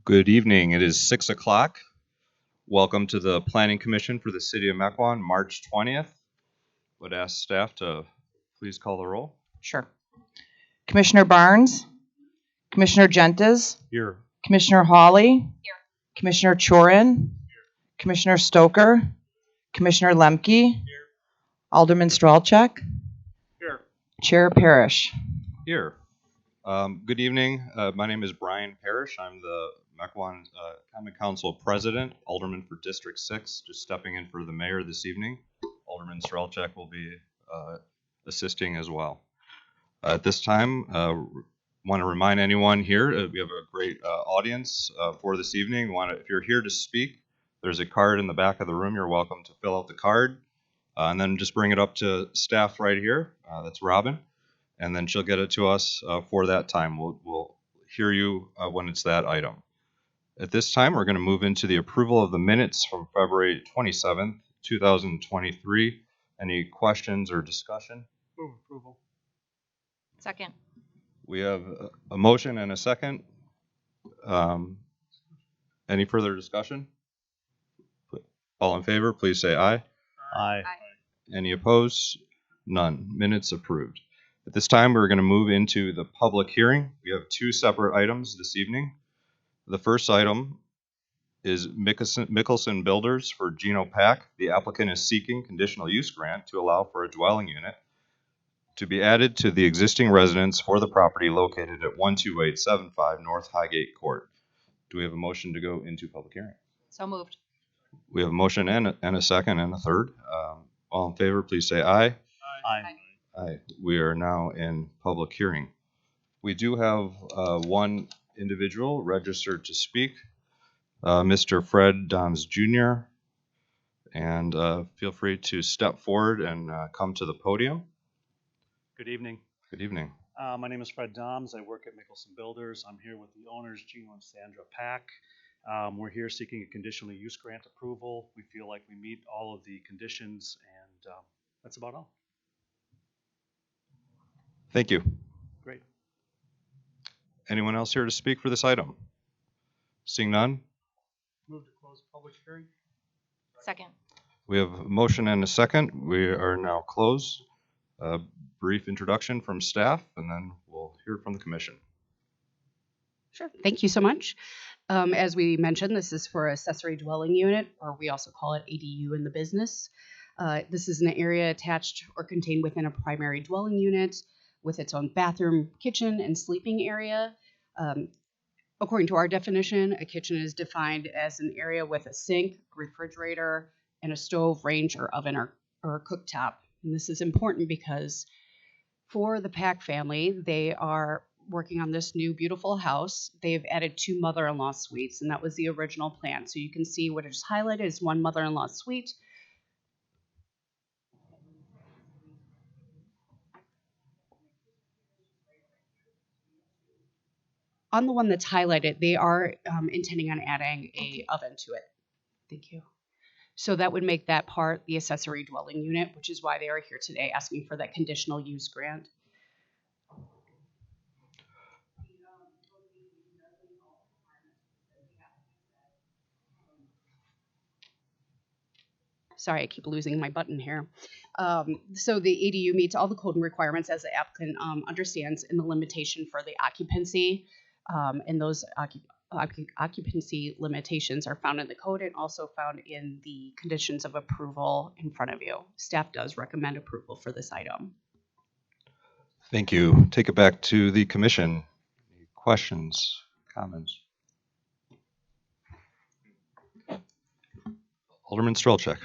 Good evening. It is 6 o'clock. Welcome to the Planning Commission for the City of Mequon, March 20th. Would ask staff to please call the roll. Sure. Commissioner Barnes? Commissioner Gentes? Here. Commissioner Hawley? Here. Commissioner Chorin? Here. Commissioner Stoker? Commissioner Lemke? Here. Alderman Stralchuk? Here. Chair Parrish? Here. Good evening. My name is Brian Parrish. I'm the Mequon Common Council President, Alderman for District 6, just stepping in for the mayor this evening. Alderman Stralchuk will be assisting as well. At this time, want to remind anyone here, we have a great audience for this evening. If you're here to speak, there's a card in the back of the room. You're welcome to fill out the card and then just bring it up to staff right here. That's Robin. And then she'll get it to us for that time. We'll hear you when it's that item. At this time, we're going to move into the approval of the minutes from February 27th, 2023. Any questions or discussion? Move approval. Second. We have a motion and a second. Any further discussion? All in favor, please say aye. Aye. Any opposed? None. Minutes approved. At this time, we're going to move into the public hearing. We have two separate items this evening. The first item is Mickelson Builders for Geno Pack. The applicant is seeking conditional use grant to allow for a dwelling unit to be added to the existing residence for the property located at 12875 North Highgate Court. Do we have a motion to go into public hearing? So moved. We have a motion and a second and a third. All in favor, please say aye. Aye. Aye. We are now in public hearing. We do have one individual registered to speak, Mr. Fred Doms Jr. And feel free to step forward and come to the podium. Good evening. Good evening. My name is Fred Doms. I work at Mickelson Builders. I'm here with the owners, Geno and Sandra Pack. We're here seeking a conditional use grant approval. We feel like we meet all of the conditions, and that's about all. Thank you. Great. Anyone else here to speak for this item? Seeing none, Move to close public hearing. Second. we have a motion and a second. We are now closed. A brief introduction from staff, and then we'll hear from the commission. Sure. Thank you so much. As we mentioned, this is for accessory dwelling unit, or we also call it ADU in the business. This is an area attached or contained within a primary dwelling unit with its own bathroom, kitchen, and sleeping area. According to our definition, a kitchen is defined as an area with a sink, refrigerator, and a stove, range, or oven or cooktop. And this is important because for the Pack family, they are working on this new beautiful house. They've added 2 mother-in-law suites, and that was the original plan. So you can see what is highlighted is 1 mother-in-law suite. On the one that's highlighted, they are intending on adding a oven to it. Thank you. So that would make that part the accessory dwelling unit, which is why they are here today asking for that conditional use grant. Sorry, I keep losing my button here. So the ADU meets all the code and requirements as the applicant understands in the limitation for the occupancy. And those occupancy limitations are found in the code and also found in the conditions of approval in front of you. Staff does recommend approval for this item. Thank you. Take it back to the commission. Any questions, comments? Alderman Strelchuk.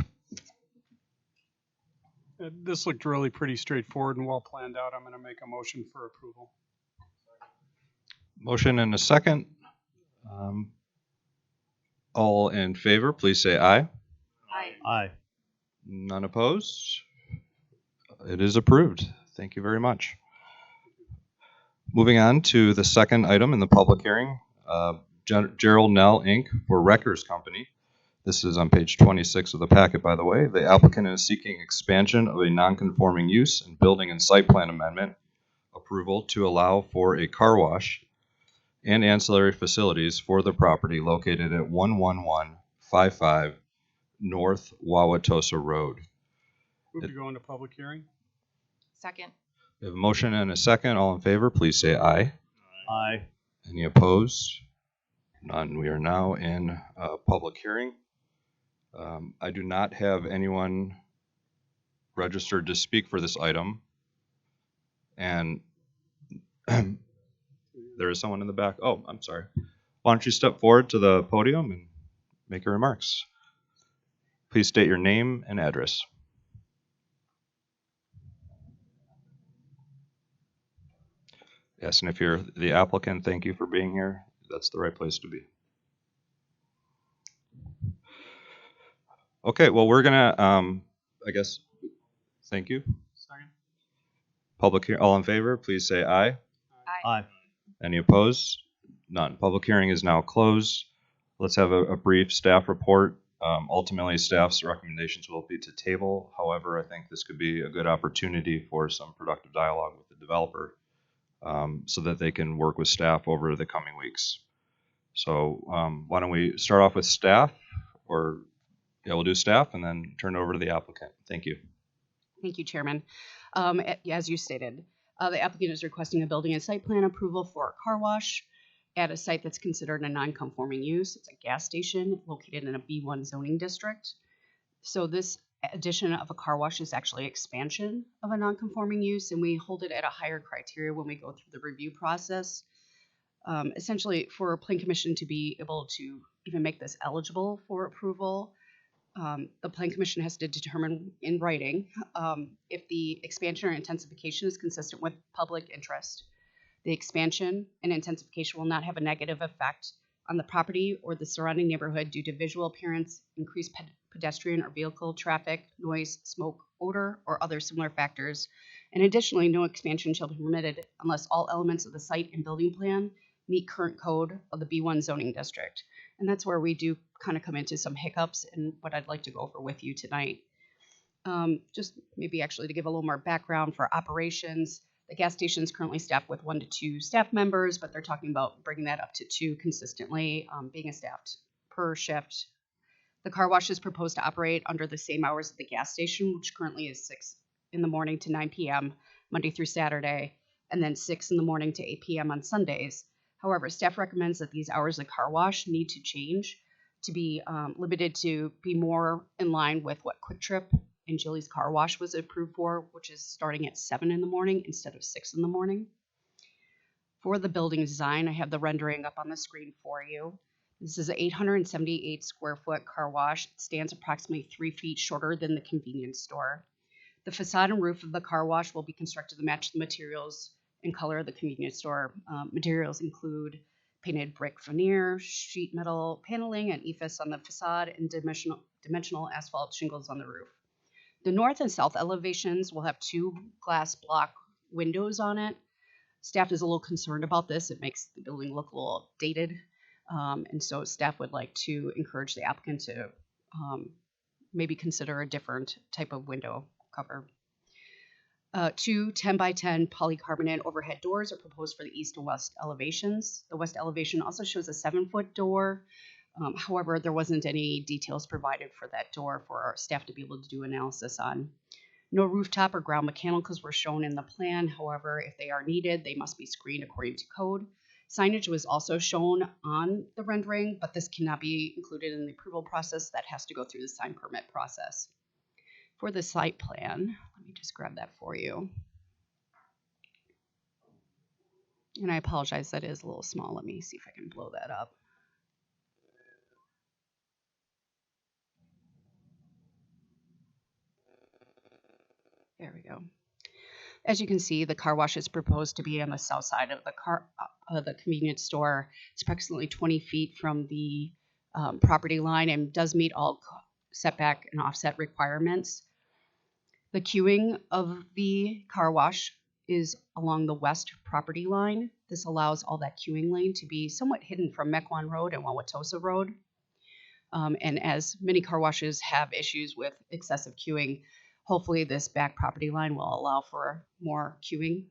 This looked really pretty straightforward and well planned out. I'm going to make a motion for approval. Motion and a second. All in favor, please say aye. Aye. Aye. None opposed? It is approved. Thank you very much. Moving on to the second item in the public hearing, Gerald Nell Inc. for Wreckers Company. This is on page 26 of the packet, by the way. The applicant is seeking expansion of a non-conforming use and building and site plan amendment approval to allow for a car wash and ancillary facilities for the property located at 11155 North Wauwatosa Road. Move to go into public hearing. Second. We have a motion and a second. All in favor, please say aye. Aye. Any opposed? None. We are now in public hearing. I do not have anyone registered to speak for this item. And there is someone in the back. Oh, I'm sorry. Why don't you step forward to the podium and make your remarks? Please state your name and address. Yes, and if you're the applicant, thank you for being here. That's the right place to be. Okay, well, we're gonna, I guess, thank you. Second. Public hearing, all in favor, please say aye. Aye. Any opposed? None. Public hearing is now closed. Let's have a brief staff report. Ultimately, staff's recommendations will be to table. However, I think this could be a good opportunity for some productive dialogue with the developer so that they can work with staff over the coming weeks. So why don't we start off with staff, or yeah, we'll do staff and then turn it over to the applicant. Thank you. Thank you, Chairman. As you stated, the applicant is requesting a building and site plan approval for a car wash at a site that's considered a non-conforming use. It's a gas station located in a B1 zoning district. So this addition of a car wash is actually expansion of a non-conforming use, and we hold it at a higher criteria when we go through the review process. Essentially, for a plan commission to be able to even make this eligible for approval, the plan commission has to determine in writing if the expansion or intensification is consistent with public interest. The expansion and intensification will not have a negative effect on the property or the surrounding neighborhood due to visual appearance, increased pedestrian or vehicle traffic, noise, smoke, odor, or other similar factors. And additionally, no expansion shall be permitted unless all elements of the site and building plan meet current code of the B1 zoning district. And that's where we do kind of come into some hiccups and what I'd like to go over with you tonight. Just maybe actually to give a little more background for operations. The gas station is currently staffed with 1 to 2 staff members, but they're talking about bringing that up to 2 consistently, being staffed per shift. The car wash is proposed to operate under the same hours as the gas station, which currently is 6 in the morning to 9 p.m. Monday through Saturday, and then 6 in the morning to 8 p.m. on Sundays. However, staff recommends that these hours of car wash need to change to be limited to be more in line with what Quick Trip and Jilly's Car Wash was approved for, which is starting at 7 in the morning instead of 6 in the morning. For the building design, I have the rendering up on the screen for you. This is an 878 square foot car wash. It stands approximately 3 feet shorter than the convenience store. The facade and roof of the car wash will be constructed to match the materials and color of the convenience store. Materials include painted brick veneer, sheet metal paneling, and EIFS on the facade, and dimensional asphalt shingles on the roof. The north and south elevations will have 2 glass block windows on it. Staff is a little concerned about this. It makes the building look a little dated. And so staff would like to encourage the applicant to maybe consider a different type of window cover. 2 10 by 10 polycarbonate overhead doors are proposed for the east and west elevations. The west elevation also shows a 7-foot door. However, there wasn't any details provided for that door for our staff to be able to do analysis on. No rooftop or ground mechanicals were shown in the plan. However, if they are needed, they must be screened according to code. Signage was also shown on the rendering, but this cannot be included in the approval process. That has to go through the sign permit process. For the site plan, let me just grab that for you. And I apologize, that is a little small. Let me see if I can blow that up. There we go. As you can see, the car wash is proposed to be on the south side of the convenience store. It's approximately 20 feet from the property line and does meet all setback and offset requirements. The queuing of the car wash is along the west property line. This allows all that queuing lane to be somewhat hidden from Mequon Road and Wauwatosa Road. And as many car washes have issues with excessive queuing, hopefully this back property line will allow for more queuing.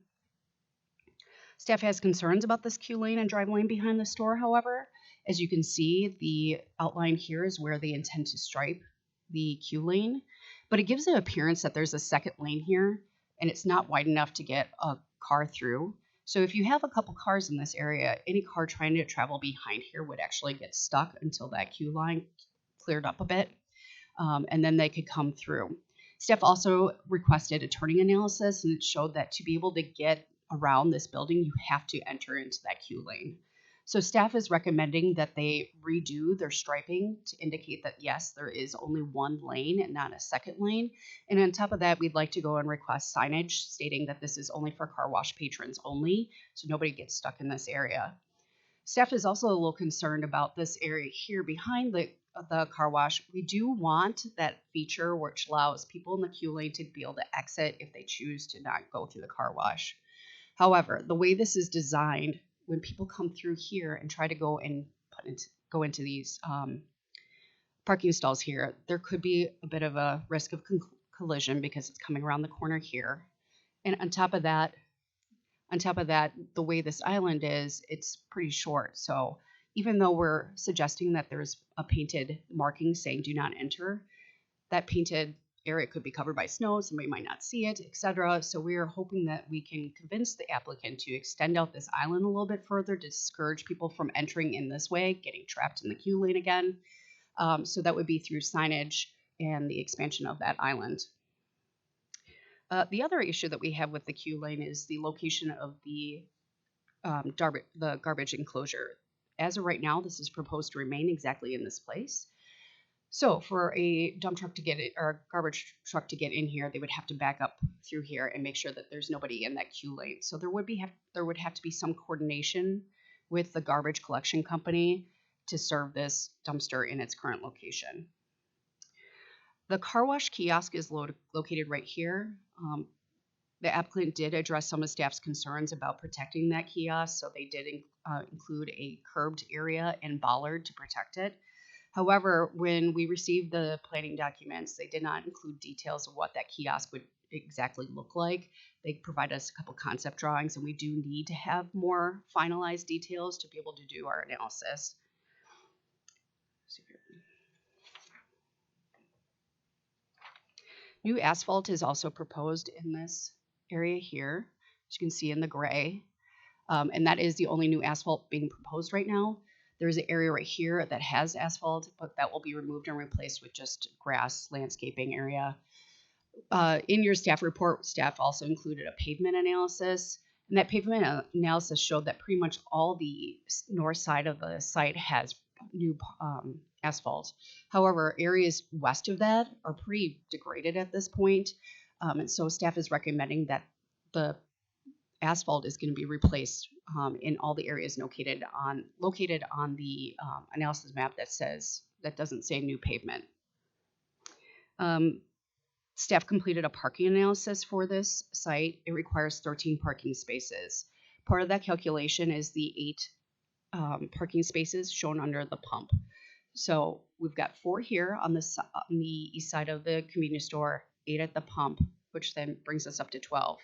Staff has concerns about this queue lane and drive lane behind the store, however. As you can see, the outline here is where they intend to stripe the queue lane, but it gives the appearance that there's a second lane here, and it's not wide enough to get a car through. So if you have a couple cars in this area, any car trying to travel behind here would actually get stuck until that queue line cleared up a bit, and then they could come through. Staff also requested a turning analysis, and it showed that to be able to get around this building, you have to enter into that queue lane. So staff is recommending that they redo their striping to indicate that yes, there is only one lane and not a second lane. And on top of that, we'd like to go and request signage stating that this is only for car wash patrons only, so nobody gets stuck in this area. Staff is also a little concerned about this area here behind the car wash. We do want that feature which allows people in the queue lane to be able to exit if they choose to not go through the car wash. However, the way this is designed, when people come through here and try to go into these parking stalls here, there could be a bit of a risk of collision because it's coming around the corner here. And on top of that, the way this island is, it's pretty short. So even though we're suggesting that there's a painted marking saying do not enter, that painted area could be covered by snow, somebody might not see it, etc. So we are hoping that we can convince the applicant to extend out this island a little bit further to discourage people from entering in this way, getting trapped in the queue lane again. So that would be through signage and the expansion of that island. The other issue that we have with the queue lane is the location of the garbage enclosure. As of right now, this is proposed to remain exactly in this place. So for a dump truck to get it, or a garbage truck to get in here, they would have to back up through here and make sure that there's nobody in that queue lane. So there would have to be some coordination with the garbage collection company to serve this dumpster in its current location. The car wash kiosk is located right here. The applicant did address some of staff's concerns about protecting that kiosk, so they did include a curbed area and bollard to protect it. However, when we received the planning documents, they did not include details of what that kiosk would exactly look like. They provided us a couple concept drawings, and we do need to have more finalized details to be able to do our analysis. New asphalt is also proposed in this area here, as you can see in the gray, and that is the only new asphalt being proposed right now. There's an area right here that has asphalt, but that will be removed and replaced with just grass landscaping area. In your staff report, staff also included a pavement analysis, and that pavement analysis showed that pretty much all the north side of the site has new asphalt. However, areas west of that are pretty degraded at this point, and so staff is recommending that the asphalt is going to be replaced in all the areas located on the analysis map that doesn't say new pavement. Staff completed a parking analysis for this site. It requires 13 parking spaces. Part of that calculation is the 8 parking spaces shown under the pump. So we've got 4 here on the east side of the convenience store, 8 at the pump, which then brings us up to 12.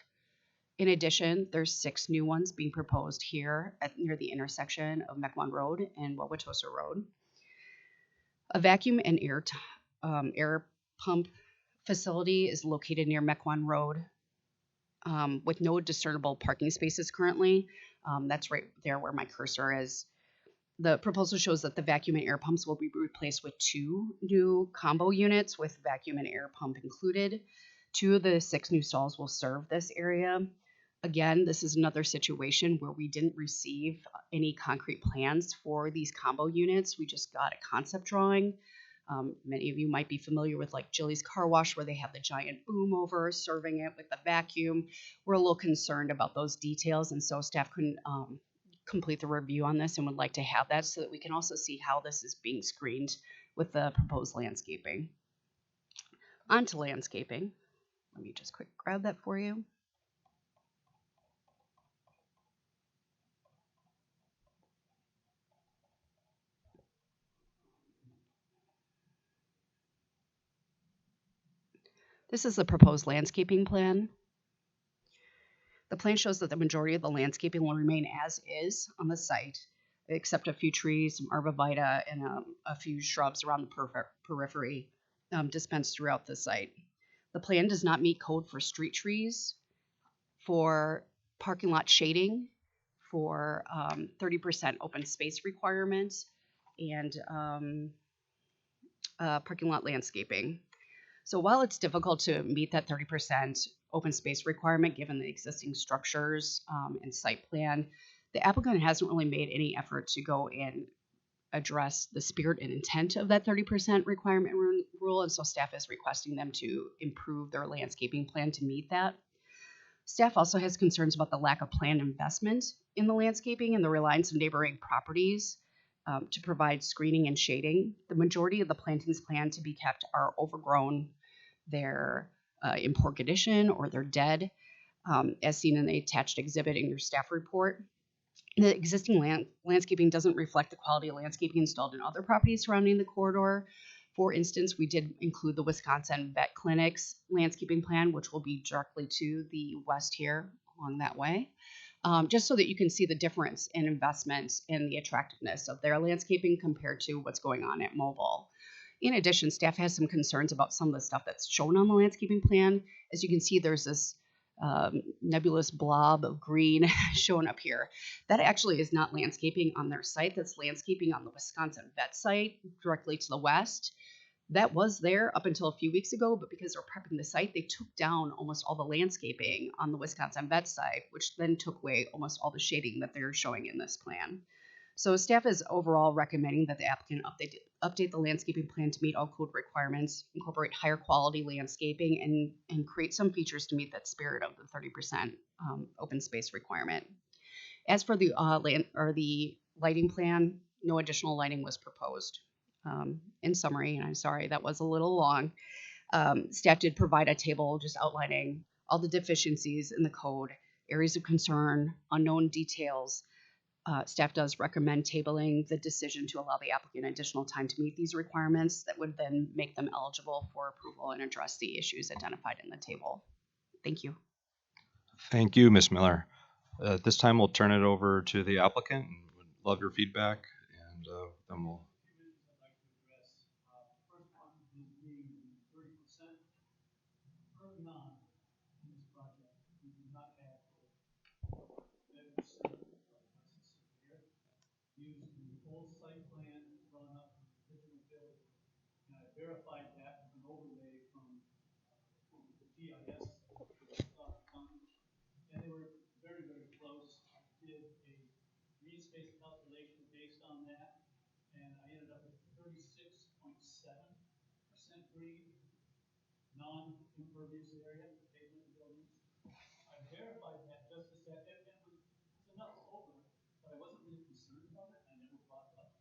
In addition, there's 6 new ones being proposed here near the intersection of Mequon Road and Wauwatosa Road. A vacuum and air pump facility is located near Mequon Road with no discernible parking spaces currently. That's right there where my cursor is. The proposal shows that the vacuum and air pumps will be replaced with 2 new combo units with vacuum and air pump included. 2 of the 6 new stalls will serve this area. Again, this is another situation where we didn't receive any concrete plans for these combo units. We just got a concept drawing. Many of you might be familiar with like Jilly's Car Wash, where they have the giant boom over serving it with the vacuum. We're a little concerned about those details, and so staff couldn't complete the review on this and would like to have that so that we can also see how this is being screened with the proposed landscaping. On to landscaping. Let me just quick grab that for you. This is the proposed landscaping plan. The plan shows that the majority of the landscaping will remain as is on the site, except a few trees, some arborvitae, and a few shrubs around the periphery dispensed throughout the site. The plan does not meet code for street trees, for parking lot shading, for 30% open space requirements, and parking lot landscaping. So while it's difficult to meet that 30% open space requirement given the existing structures and site plan, the applicant hasn't really made any effort to go and address the spirit and intent of that 30% requirement rule, and so staff is requesting them to improve their landscaping plan to meet that. Staff also has concerns about the lack of planned investment in the landscaping and the reliance on neighboring properties to provide screening and shading. The majority of the plantings planned to be kept are overgrown, they're in poor condition, or they're dead, as seen in the attached exhibit in your staff report. The existing landscaping doesn't reflect the quality of landscaping installed in other properties surrounding the corridor. For instance, we did include the Wisconsin Vet Clinic's landscaping plan, which will be directly to the west here along that way, just so that you can see the difference in investment and the attractiveness of their landscaping compared to what's going on at Mobile. In addition, staff has some concerns about some of the stuff that's shown on the landscaping plan. As you can see, there's this nebulous blob of green shown up here. That actually is not landscaping on their site. That's landscaping on the Wisconsin Vet site directly to the west. That was there up until a few weeks ago, but because they're prepping the site, they took down almost all the landscaping on the Wisconsin Vet site, which then took away almost all the shading that they're showing in this plan. So staff is overall recommending that the applicant update the landscaping plan to meet all code requirements, incorporate higher quality landscaping, and create some features to meet that spirit of the 30% open space requirement. As for the the lighting plan, no additional lighting was proposed. In summary, and I'm sorry that was a little long, staff did provide a table just outlining all the deficiencies in the code, areas of concern, unknown details. Staff does recommend tabling the decision to allow the applicant additional time to meet these requirements that would then make them eligible for approval and address the issues identified in the table. Thank you. Thank you, Ms. Miller. At this time, we'll turn it over to the applicant and would love your feedback, and then we'll. Early on in this project, we did not have a registered licensed surveyor. Used the old site plan drawn up from the original building, and I verified that with an overlay from the GIS company, and they were very, very close. I did a green space calculation based on that, and I ended up with 36.7% green, non-impervious area, pavement buildings. I verified that just as that, and it was enough over, but I wasn't really concerned about it. I never brought it up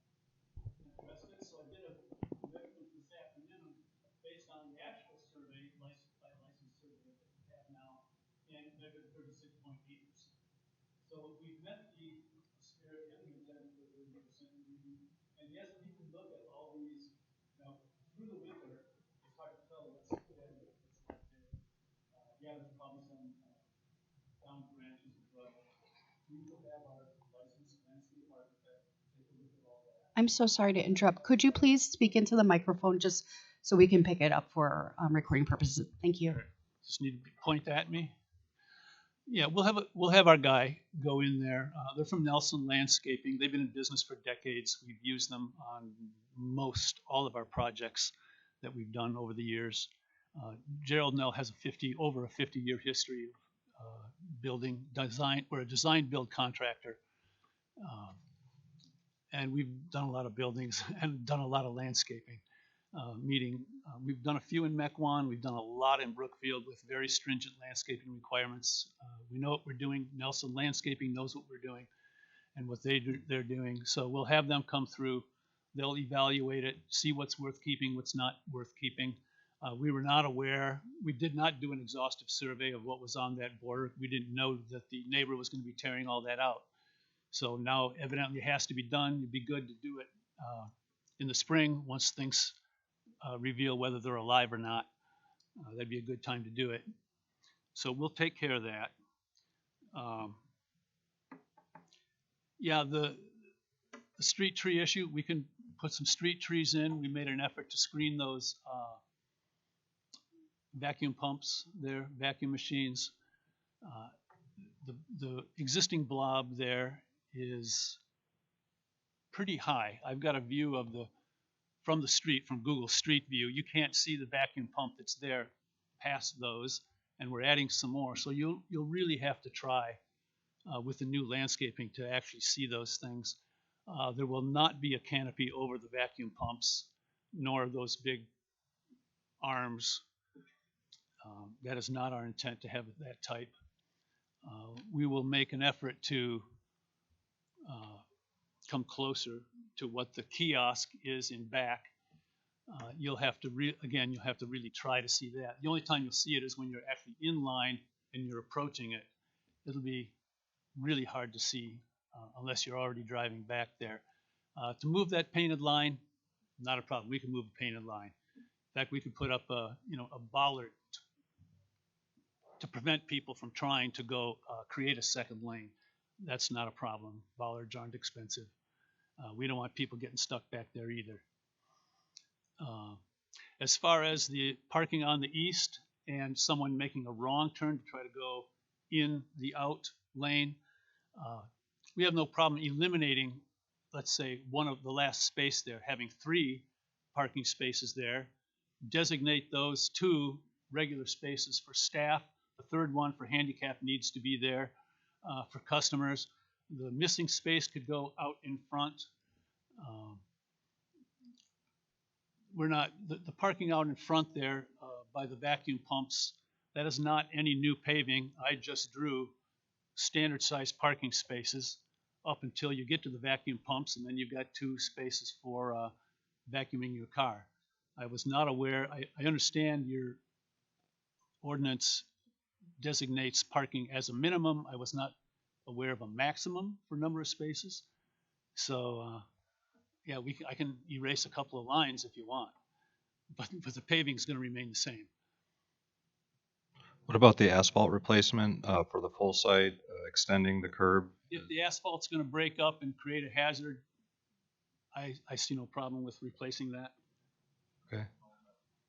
and addressed it. So I did a measurement this afternoon based on the actual survey, licensed survey that we have now, and measured 36.8%. So we've met the spirit and the intent of the 30% review. And yes, we can look at all these, through the winter, it's hard to tell what's dead, what's not dead. Yeah, there's probably some down branches and brush. We will have our licensed landscape architect take a look at all that. I'm so sorry to interrupt. Could you please speak into the microphone just so we can pick it up for recording purposes? Thank you. Just need to point at me. Yeah, we'll have our guy go in there. They're from Nelson Landscaping. They've been in business for decades. We've used them on most all of our projects that we've done over the years. Gerald Nell has over a 50-year history of building design. We're a design build contractor, and we've done a lot of buildings and done a lot of landscaping. We've done a few in Mequon. We've done a lot in Brookfield with very stringent landscaping requirements. We know what we're doing. Nelson Landscaping knows what we're doing and what they're doing. So we'll have them come through. They'll evaluate it, see what's worth keeping, what's not worth keeping. We were not aware. We did not do an exhaustive survey of what was on that border. We didn't know that the neighbor was going to be tearing all that out. So now evidently it has to be done. It'd be good to do it in the spring once things reveal whether they're alive or not. That'd be a good time to do it. So we'll take care of that. Um, yeah, the street tree issue, we can put some street trees in. We made an effort to screen those vacuum pumps there, vacuum machines. Uh, the existing blob there is pretty high. I've got a view of from the street, from Google Street View. You can't see the vacuum pump that's there past those, and we're adding some more. So you'll really have to try with the new landscaping to actually see those things. There will not be a canopy over the vacuum pumps, nor those big arms. That is not our intent to have that type. We will make an effort to come closer to what the kiosk is in back. You'll have to you'll have to really try to see that. The only time you'll see it is when you're actually in line and you're approaching it. It'll be really hard to see unless you're already driving back there. To move that painted line, not a problem. We can move a painted line. In fact, we could put up a bollard to prevent people from trying to go create a second lane. That's not a problem. Bollards aren't expensive. We don't want people getting stuck back there either. As far as the parking on the east and someone making a wrong turn to try to go in the out lane, we have no problem eliminating, let's say, one of the last space there, having 3 parking spaces there, designate those 2 regular spaces for staff. The third one for handicap needs to be there for customers. The missing space could go out in front. We're not, the parking out in front there by the vacuum pumps, that is not any new paving. I just drew standard size parking spaces up until you get to the vacuum pumps, and then you've got 2 spaces for vacuuming your car. I was not aware, I understand your ordinance designates parking as a minimum. I was not aware of a maximum for number of spaces. So yeah, I can erase a couple of lines if you want, but the paving is going to remain the same. What about the asphalt replacement for the full site, extending the curb? If the asphalt's going to break up and create a hazard, I see no problem with replacing that. Okay.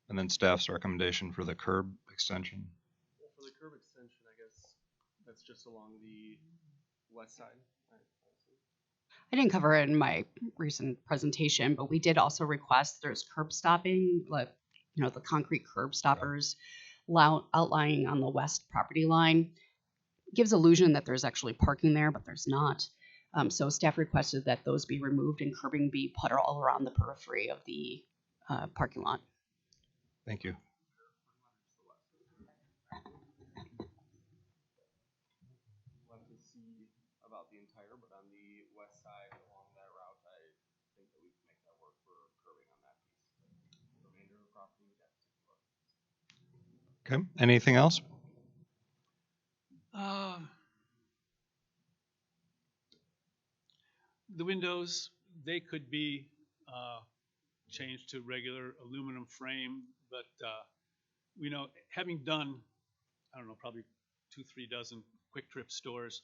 And then staff's recommendation for the curb extension? Well, for the curb extension, I guess that's just along the west side. I didn't cover it in my recent presentation, but we did also request there's curb stopping, like, the concrete curb stoppers outlying on the west property line. Gives illusion that there's actually parking there, but there's not. So staff requested that those be removed and curbing be put all around the periphery of the parking lot. Thank you. We'll have to see about the entire, but on the west side along that route, I think that we can make that work for curbing on that piece. The remainder of the property, we'd have to take a look. Okay. Anything else? The windows, they could be changed to regular aluminum frame, but having done, I don't know, probably 2-3 dozen Quick Trip stores,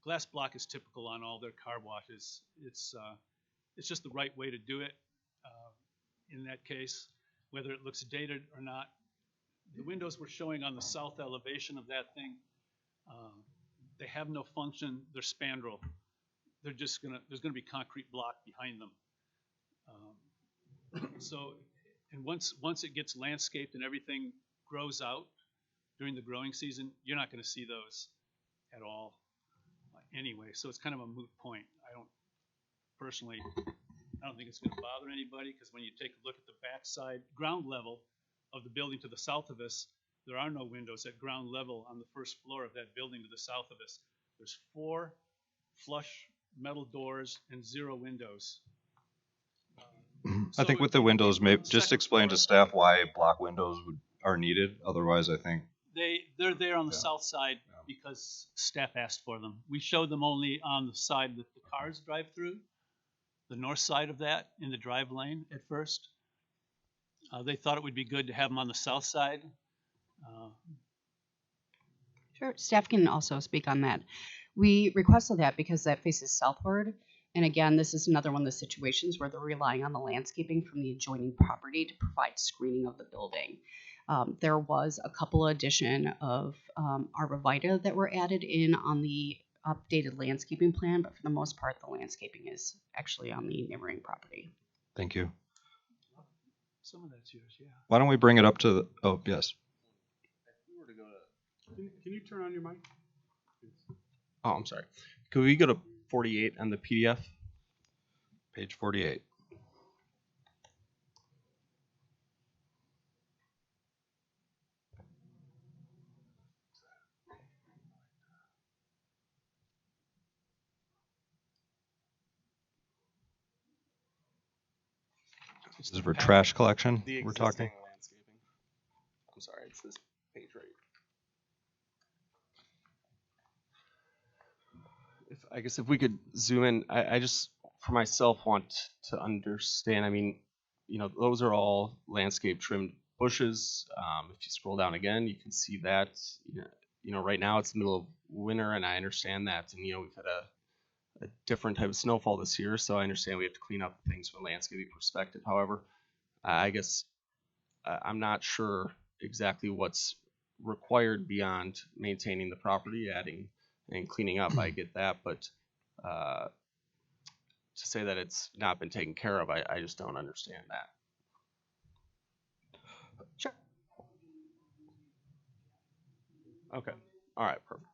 glass block is typical on all their car washes. It's just the right way to do it in that case, whether it looks dated or not. The windows we're showing on the south elevation of that thing, they have no function. They're spandrel. They're just there's gonna be concrete block behind them. And once it gets landscaped and everything grows out during the growing season, you're not gonna see those at all anyway. So it's kind of a moot point. I don't think it's gonna bother anybody, because when you take a look at the backside ground level of the building to the south of us, there are no windows at ground level on the first floor of that building to the south of us. There's 4 flush metal doors and 0 windows. I think with the windows, maybe just explain to staff why block windows are needed. Otherwise, I think They're there on the south side because staff asked for them. We showed them only on the side that the cars drive through, the north side of that in the drive lane at first. They thought it would be good to have them on the south side. Sure, staff can also speak on that. We requested that because that faces southward. And again, this is another one of the situations where they're relying on the landscaping from the adjoining property to provide screening of the building. There was a couple addition of arborvitae that were added in on the updated landscaping plan, but for the most part, the landscaping is actually on the neighboring property. Thank you. Some of that's yours, yeah. Why don't we bring it up to the, oh, yes. If we were to go to, Can you turn on your mic? oh, I'm sorry. Could we go to 48 on the PDF? Page 48. This is for trash collection The we're existing talking. landscaping. I'm sorry, it's this page right. I guess if we could zoom in, I just for myself want to understand. I mean, those are all landscape trimmed bushes. If you scroll down again, you can see that. Right now it's the middle of winter, and I understand that. And we've had a different type of snowfall this year, so I understand we have to clean up things from a landscaping perspective. However, I guess I'm not sure exactly what's required beyond maintaining the property, adding and cleaning up. I get that, but to say that it's not been taken care of, I just don't understand that. Sure. Okay. All right. Perfect.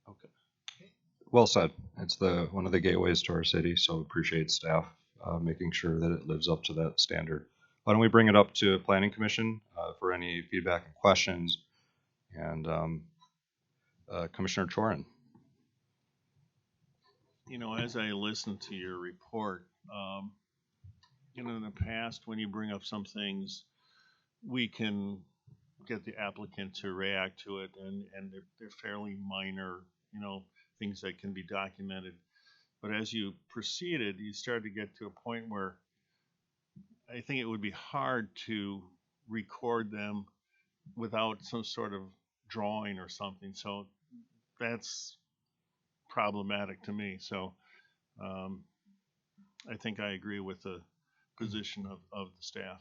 Okay. Well said. It's one of the gateways to our city, so appreciate staff making sure that it lives up to that standard. Why don't we bring it up to Planning Commission for any feedback and questions? And Commissioner Chorin. As I listen to your report, in the past, when you bring up some things, we can get the applicant to react to it, and they're fairly minor, things that can be documented. But as you proceeded, you started to get to a point where I think it would be hard to record them without some sort of drawing or something. So that's problematic to me. So I think I agree with the position of the staff.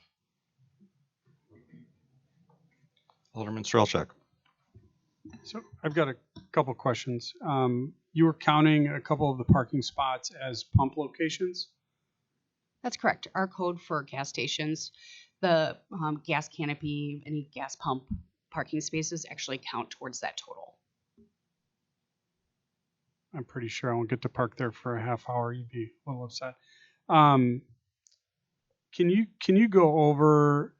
Alderman Strelchak. So I've got a couple questions. You were counting a couple of the parking spots as pump locations. That's correct. Our code for gas stations, the gas canopy, any gas pump parking spaces actually count towards that total. I'm pretty sure I won't get to park there for a half hour. You'd be a little upset. Can you go over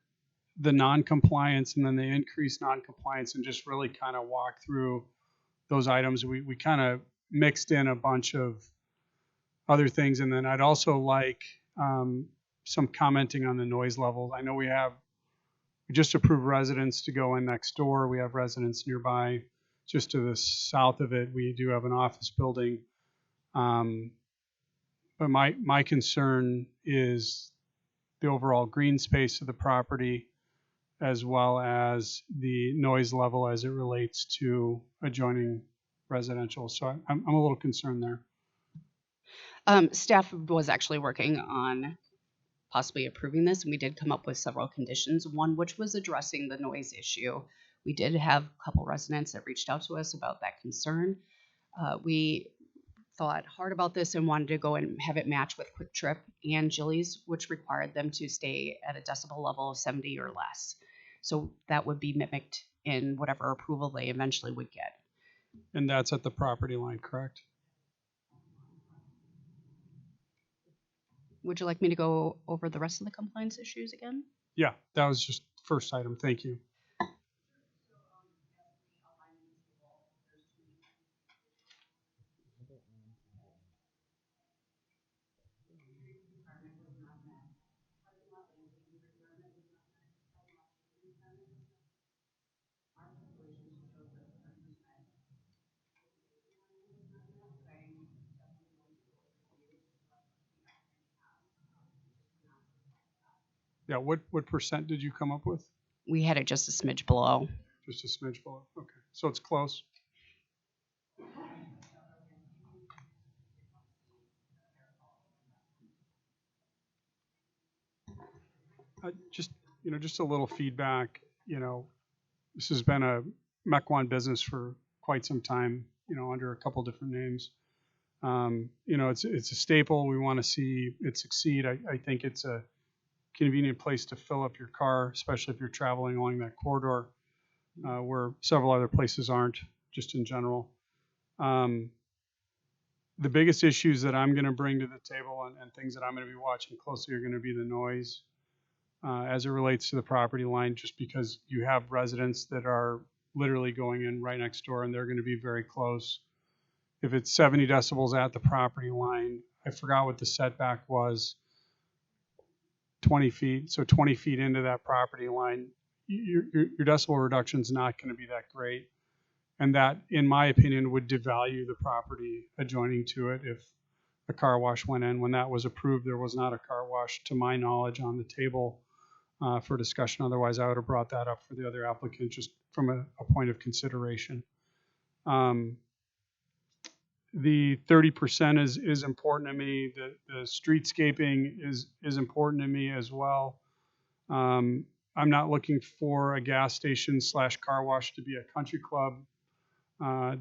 the non-compliance and then the increased non-compliance and just really kind of walk through those items? We kind of mixed in a bunch of other things, and then I'd also like some commenting on the noise levels. I know we just approved residents to go in next door. We have residents nearby. Just to the south of it, we do have an office building. But my concern is the overall green space of the property, as well as the noise level as it relates to adjoining residential. So I'm a little concerned there. Staff was actually working on possibly approving this, and we did come up with several conditions, one which was addressing the noise issue. We did have a couple residents that reached out to us about that concern. We thought hard about this and wanted to go and have it match with Quick Trip and Jilly's, which required them to stay at a decibel level of 70 or less. So that would be mimicked in whatever approval they eventually would get. And that's at the property line, correct? Would you like me to go over the rest of the compliance issues again? Yeah, that was just first item. Thank you. Yeah, what percent did you come up with? We had it just a smidge below. Just a smidge below. Okay, so it's close. Just just a little feedback. This has been a Mequon business for quite some time. Under a couple different names. It's a staple. We want to see it succeed. I think it's a convenient place to fill up your car, especially if you're traveling along that corridor, where several other places aren't, just in general. The biggest issues that I'm going to bring to the table and things that I'm going to be watching closely are going to be the noise as it relates to the property line, just because you have residents that are literally going in right next door and they're going to be very close. If it's 70 decibels at the property line, I forgot what the setback was, 20 feet. So 20 feet into that property line, your decibel reduction is not going to be that great. And that, in my opinion, would devalue the property adjoining to it if a car wash went in. When that was approved, there was not a car wash, to my knowledge, on the table for discussion. Otherwise, I would have brought that up for the other applicant, just from a point of consideration. The 30% is important to me. The streetscaping is important to me as well. I'm not looking for a gas station / car wash to be a country club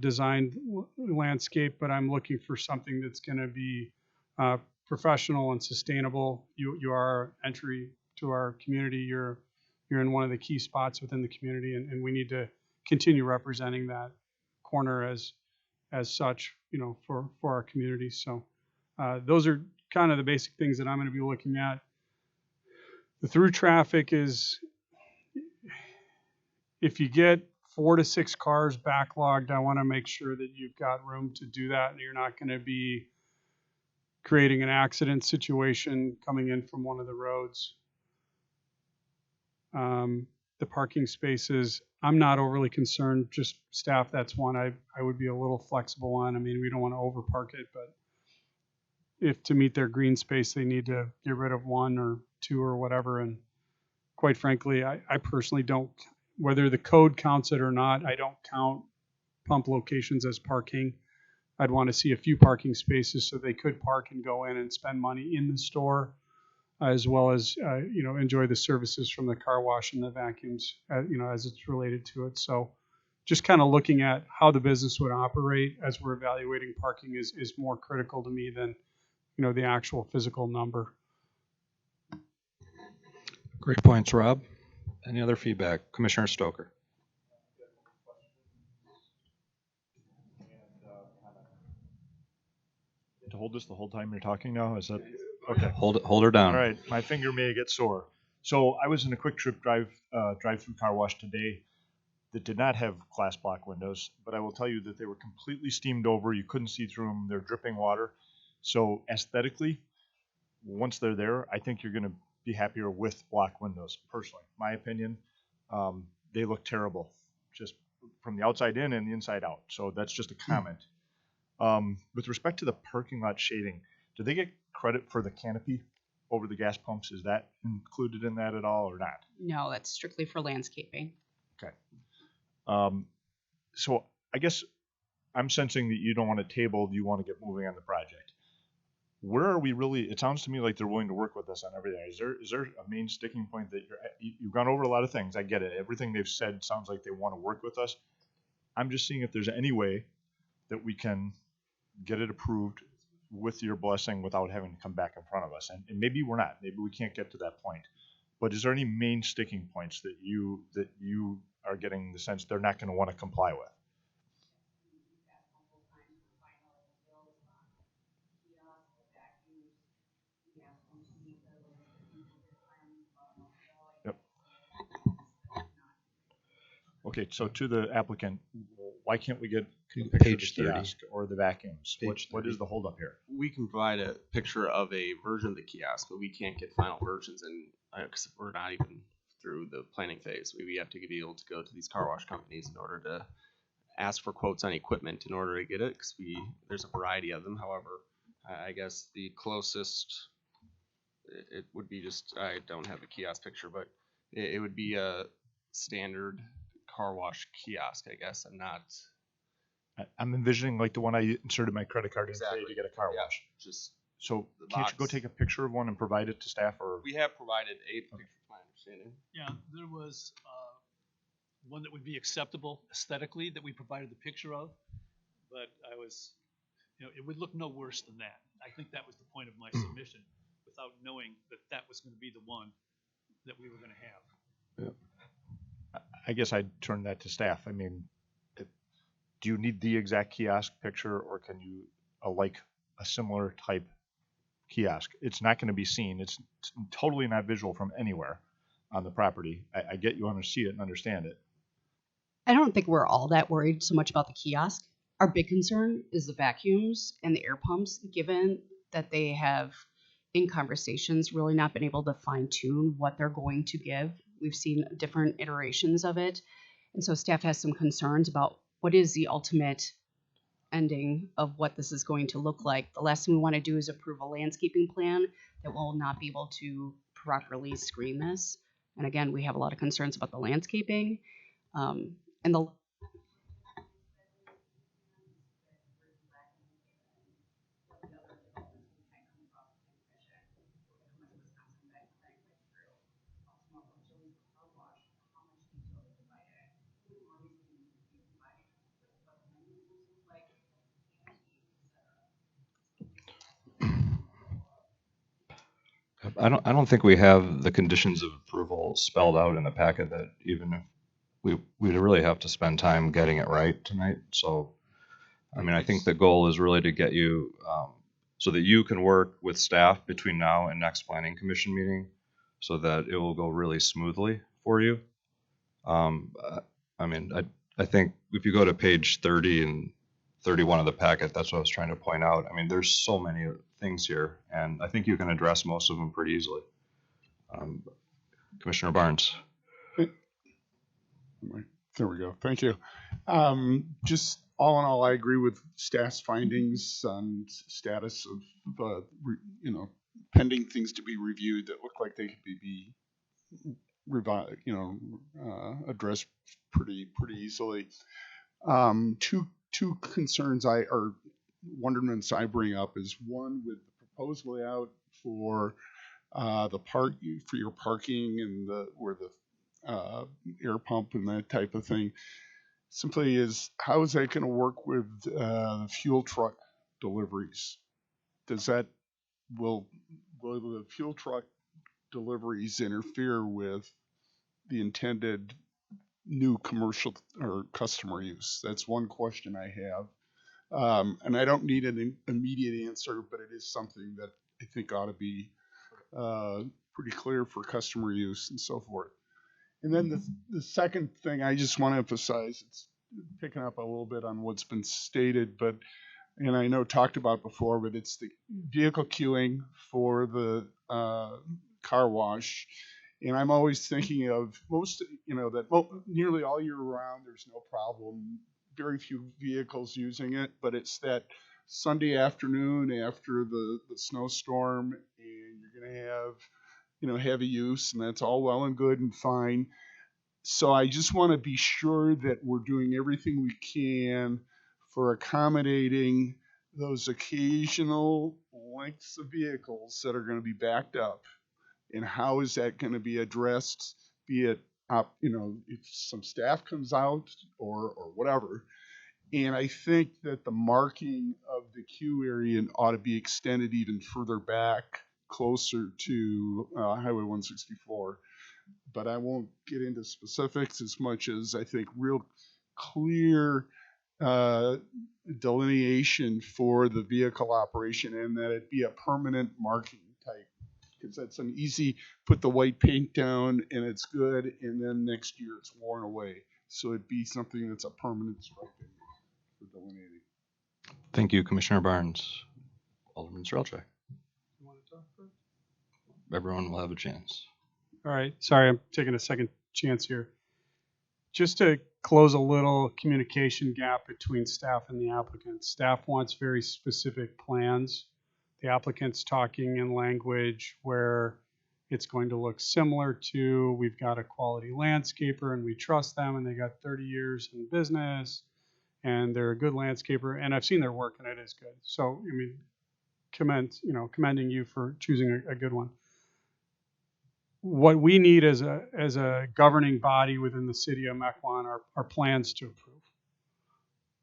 designed landscape, but I'm looking for something that's going to be professional and sustainable. You are entry to our community. You're in one of the key spots within the community, and we need to continue representing that corner as such, for our community. So those are kind of the basic things that I'm going to be looking at. The through traffic is, if you get 4 to 6 cars backlogged, I want to make sure that you've got room to do that, and you're not going to be creating an accident situation coming in from one of the roads. The parking spaces, I'm not overly concerned. Just staff, that's one I would be a little flexible on. I mean, we don't want to overpark it, but if to meet their green space, they need to get rid of 1 or 2 or whatever. And quite frankly, I personally don't, whether the code counts it or not, I don't count pump locations as parking. I'd want to see a few parking spaces so they could park and go in and spend money in the store, as well as enjoy the services from the car wash and the vacuums, as it's related to it. So just kind of looking at how the business would operate as we're evaluating parking is more critical to me than the actual physical number. Great points, Rob. Any other feedback? Commissioner Stoker. To hold this the whole time you're talking now? Is that okay? Hold her down. All right, my finger may get sore. So I was in a quick trip drive-through car wash today that did not have glass block windows, but I will tell you that they were completely steamed over. You couldn't see through them. They're dripping water. So aesthetically, once they're there, I think you're going to be happier with block windows. Personally, my opinion, they look terrible, just from the outside in and the inside out. So that's just a comment. With respect to the parking lot shading, do they get credit for the canopy over the gas pumps? Is that included in that at all or not? No, that's strictly for landscaping. Okay. So I guess I'm sensing that you don't want to table, you want to get moving on the project. Where are we really? It sounds to me like they're willing to work with us on everything. Is there a main sticking point that you've gone over a lot of things? I get it. Everything they've said sounds like they want to work with us. I'm just seeing if there's any way that we can get it approved with your blessing without having to come back in front of us. And maybe we're not. Maybe we can't get to that point. But is there any main sticking points that you are getting the sense they're not going to want to comply with? Yep. Okay, so to the applicant, why can't we get a picture Page of the 30. kiosk or the vacuums? Page What 30. is the holdup here? We can provide a picture of a version of the kiosk, but we can't get final versions, and because we're not even through the planning phase. We have to be able to go to these car wash companies in order to ask for quotes on equipment in order to get it, because there's a variety of them. However, I guess the closest it would be just, I don't have a kiosk picture, but it would be a standard car wash kiosk, I guess. I'm envisioning like the one I inserted my credit card in today Exactly. to get a car Yeah, wash. just So the can't you go box. take a picture of one and provide it to staff, or? We have provided a picture, to my understanding. Yeah, there was one that would be acceptable aesthetically that we provided the picture of, but it would look no worse than that. I think that was the point of my submission, without knowing that that was going to be the one that we were going to have. I guess I'd turn that to staff. I mean, do you need the exact kiosk picture, or can you like a similar type kiosk? It's not going to be seen. It's totally not visual from anywhere on the property. I get you want to see it and understand it. I don't think we're all that worried so much about the kiosk. Our big concern is the vacuums and the air pumps, given that they have, in conversations, really not been able to fine tune what they're going to give. We've seen different iterations of it. And so staff has some concerns about what is the ultimate ending of what this is going to look like. The last thing we want to do is approve a landscaping plan that will not be able to properly screen this. And again, we have a lot of concerns about the landscaping. And the I don't think we have the conditions of approval spelled out in the packet, that even if we'd really have to spend time getting it right tonight. So, I mean, I think the goal is really to get you, so that you can work with staff between now and next planning commission meeting, so that it will go really smoothly for you. I mean, I think if you go to page 30 and 31 of the packet, that's what I was trying to point out. I mean, there's so many things here, and I think you can address most of them pretty easily. Commissioner Barnes. There we go. Thank you. Just all in all, I agree with staff's findings on status of, pending things to be reviewed that look like they could be revised, addressed pretty easily. Two concerns or wonderments I bring up is one with the proposed layout for for your parking and where the air pump and that type of thing. Simply is, how is that going to work with fuel truck deliveries? Will the fuel truck deliveries interfere with the intended new commercial or customer use? That's one question I have. And I don't need an immediate answer, but it is something that I think ought to be pretty clear for customer use and so forth. And then the second thing I just want to emphasize, it's picking up a little bit on what's been stated, and I know talked about before, but it's the vehicle queuing for the car wash. And I'm always thinking of nearly all year round, there's no problem, very few vehicles using it, but it's that Sunday afternoon after the snowstorm, and you're going to have heavy use, and that's all well and good and fine. So I just want to be sure that we're doing everything we can for accommodating those occasional lengths of vehicles that are going to be backed up. And how is that going to be addressed, be it, if some staff comes out or whatever. And I think that the marking of the queue area ought to be extended even further back, closer to Highway 164. But I won't get into specifics as much as I think real clear delineation for the vehicle operation, and that it be a permanent marking type. Because that's an easy, put the white paint down and it's good, and then next year it's worn away. So it'd be something that's a permanent striping for delineating. Thank you, Commissioner Barnes. Alderman Strelchak. You want to talk first? Everyone will have a chance. All right. Sorry, I'm taking a second chance here. Just to close a little communication gap between staff and the applicant. Staff wants very specific plans. The applicant's talking in language where it's going to look similar to, we've got a quality landscaper and we trust them and they got 30 years in business and they're a good landscaper, and I've seen their work and it is good. So, I mean, commending you for choosing a good one. What we need as a governing body within the city of Mequon are plans to approve.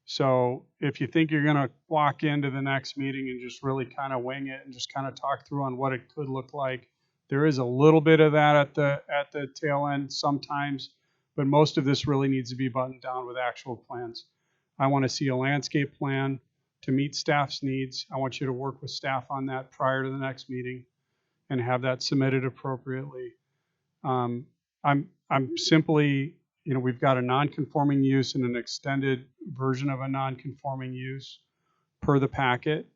So if you think you're going to walk into the next meeting and just really kind of wing it and just kind of talk through on what it could look like, there is a little bit of that at the tail end sometimes, but most of this really needs to be buttoned down with actual plans. I want to see a landscape plan to meet staff's needs. I want you to work with staff on that prior to the next meeting and have that submitted appropriately. I'm simply, we've got a non-conforming use and an extended version of a non-conforming use per the packet.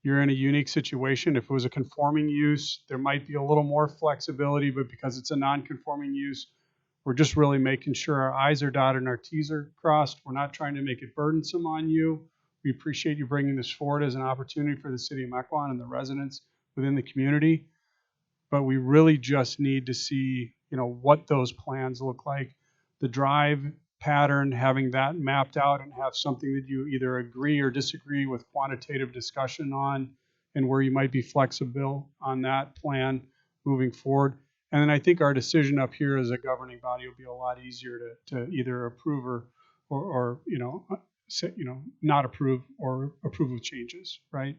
You're in a unique situation. If it was a conforming use, there might be a little more flexibility, but because it's a non-conforming use, we're just really making sure our I's are dotted and our T's are crossed. We're not trying to make it burdensome on you. We appreciate you bringing this forward as an opportunity for the city of Mequon and the residents within the community. But we really just need to see, what those plans look like. The drive pattern, having that mapped out and have something that you either agree or disagree with quantitative discussion on, and where you might be flexible on that plan moving forward. And then I think our decision up here as a governing body will be a lot easier to either approve or not approve or approve of changes, right?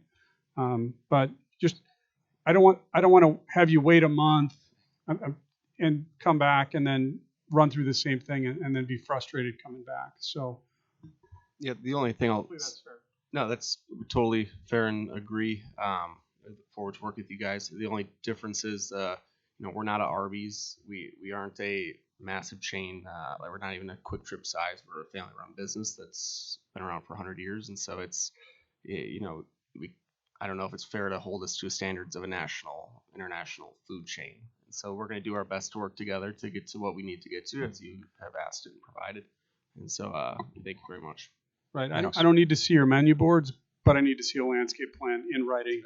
But just I don't want to have you wait a month and come back and then run through the same thing and then be frustrated coming back. So Yeah, the only thing hopefully that's fair. No, that's totally fair and agree. I look forward to working with you guys. The only difference is, we're not a Arby's. We aren't a massive chain. Like we're not even a Quick Trip size. We're a family-run business that's been around for 100 years, and so it's, I don't know if it's fair to hold us to standards of a international food chain. And so we're going to do our best to work together to get to what we need to get to, as you have asked and provided. And so, thank you very much. Right. I don't need to see your menu boards, but I need to see a landscape plan in writing.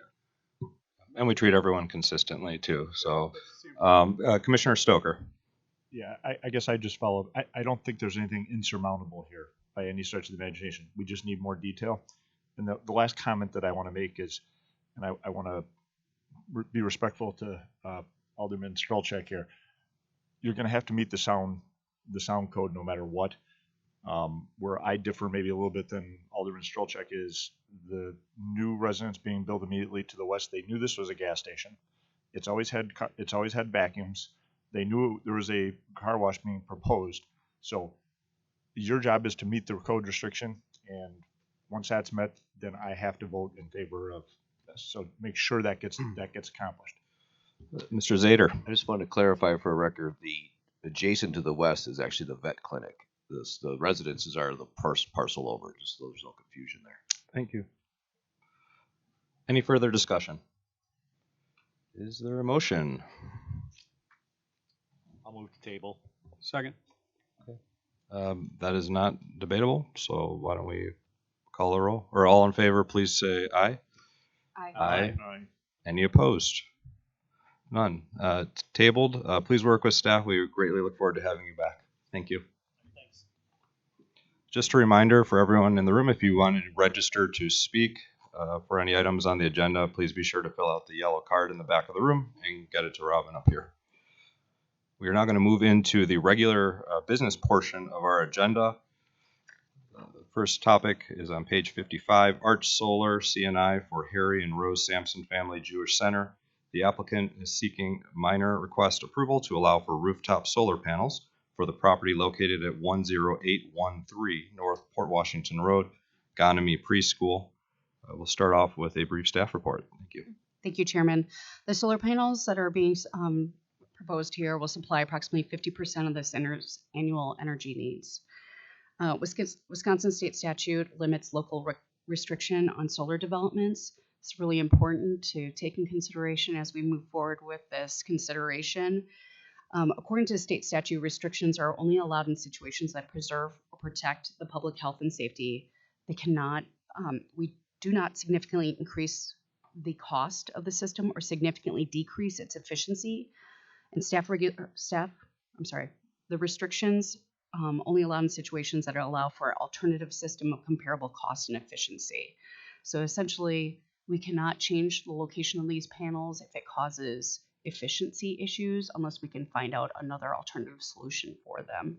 And we treat everyone consistently too. So, Commissioner Stoker. Yeah, I guess I just follow. I don't think there's anything insurmountable here by any stretch of the imagination. We just need more detail. And the last comment that I want to make is, and I want to be respectful to Alderman Strelchak here. You're going to have to meet the sound code no matter what. Where I differ maybe a little bit than Alderman Strelchak is the new residents being built immediately to the west. They knew this was a gas station. It's always had vacuums. They knew there was a car wash being proposed. So your job is to meet the code restriction, and once that's met, then I have to vote in favor of this. So make sure that gets accomplished. Mr. Zader. I just want to clarify for a record, the adjacent to the west is actually the vet clinic. The residences are the parcel over, just so there's no confusion there. Thank you. Any further discussion? Is there a motion? I'll move to table. Second. That is not debatable, so why don't we call a roll? Or all in favor, please say aye. Aye. Aye. Any opposed? None. Tabled. Please work with staff. We greatly look forward to having you back. Thank you. Thanks. Just a reminder for everyone in the room, if you wanted to register to speak for any items on the agenda, please be sure to fill out the yellow card in the back of the room and get it to Robin up here. We are now going to move into the regular business portion of our agenda. The first topic is on page 55, Arch Solar CNI for Harry and Rose Sampson Family Jewish Center. The applicant is seeking minor request approval to allow for rooftop solar panels for the property located at 10813 North Port Washington Road, Ganami Preschool. We'll start off with a brief staff report. Thank you. Thank you, Chairman. The solar panels that are being proposed here will supply approximately 50% of the center's annual energy needs. Wisconsin state statute limits local restriction on solar developments. It's really important to take in consideration as we move forward with this consideration. According to state statute, restrictions are only allowed in situations that preserve or protect the public health and safety. They cannot, we do not significantly increase the cost of the system or significantly decrease its efficiency. And the restrictions only allow in situations that allow for an alternative system of comparable cost and efficiency. So essentially, we cannot change the location of these panels if it causes efficiency issues unless we can find out another alternative solution for them.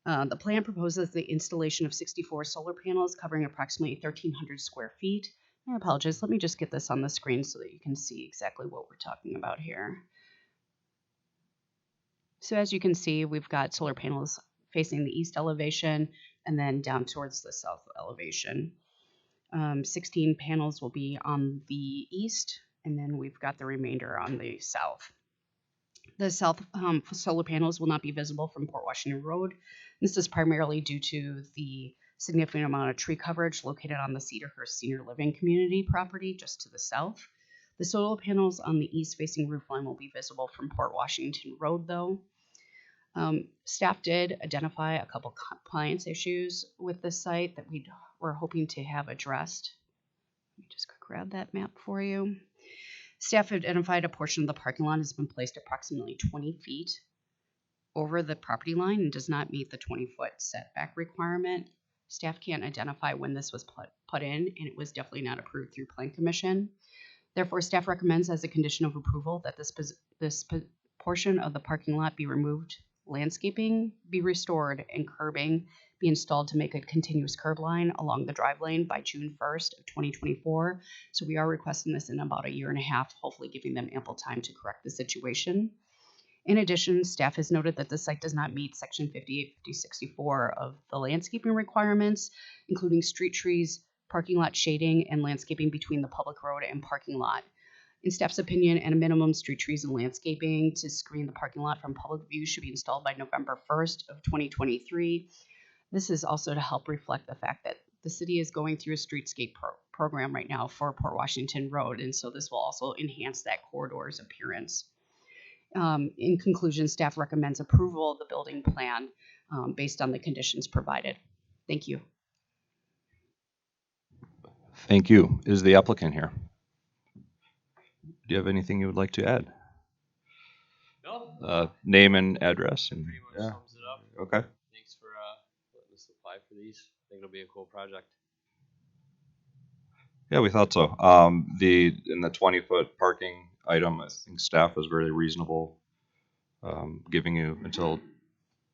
The plan proposes the installation of 64 solar panels covering approximately 1,300 square feet. I apologize, let me just get this on the screen so that you can see exactly what we're talking about here. So as you can see, we've got solar panels facing the east elevation and then down towards the south elevation. 16 panels will be on the east, and then we've got the remainder on the south. The south solar panels will not be visible from Port Washington Road. This is primarily due to the significant amount of tree coverage located on the Cedarhurst Senior Living Community property just to the south. The solar panels on the east-facing roof line will be visible from Port Washington Road, though. Staff did identify a couple compliance issues with this site that we were hoping to have addressed. Let me just grab that map for you. Staff identified a portion of the parking lot has been placed approximately 20 feet over the property line and does not meet the 20-foot setback requirement. Staff can't identify when this was put in, and it was definitely not approved through Plan Commission. Therefore, staff recommends as a condition of approval that this portion of the parking lot be removed, landscaping be restored, and curbing be installed to make a continuous curb line along the drive lane by June 1st of 2024. So we are requesting this in about a year and a half, hopefully giving them ample time to correct the situation. In addition, staff has noted that the site does not meet Section 58-5064 of the landscaping requirements, including street trees, parking lot shading, and landscaping between the public road and parking lot. In staff's opinion, at a minimum, street trees and landscaping to screen the parking lot from public view should be installed by November 1st of 2023. This is also to help reflect the fact that the city is going through a streetscape program right now for Port Washington Road, and so this will also enhance that corridor's appearance. In conclusion, staff recommends approval of the building plan based on the conditions provided. Thank you. Thank you. Is the applicant here? Do you have anything you would like to add? No. Name and address. And, Pretty much sums it up. Okay. Thanks for letting us apply for these. I think it'll be a cool project. Yeah, we thought so. In the 20-foot parking item, I think staff was very reasonable, giving you until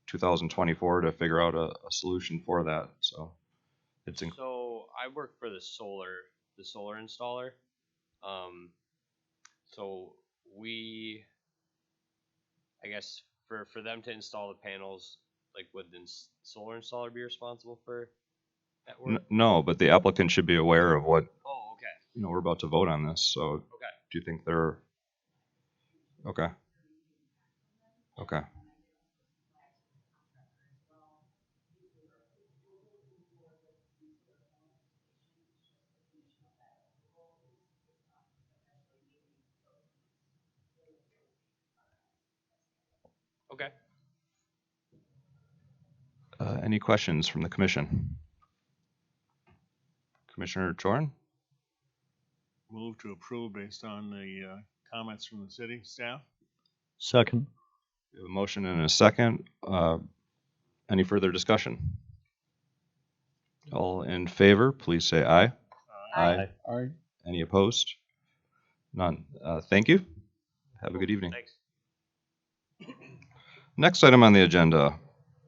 2024 to figure out a solution for that. So it's So I work for the solar installer. So we, I guess for them to install the panels, like would the solar installer be responsible for that work? no, but the applicant should be aware of what. Oh, okay. We're about to vote on this. So Okay. do you think they're okay? Okay. Okay. Any questions from the commission? Commissioner Chorin? Move to approve based on the comments from the city staff. Second. We have a motion and a second. Any further discussion? All in favor, please say aye. Aye. Aye. Any opposed? None. Thank you. Have a good evening. Thanks. Next item on the agenda,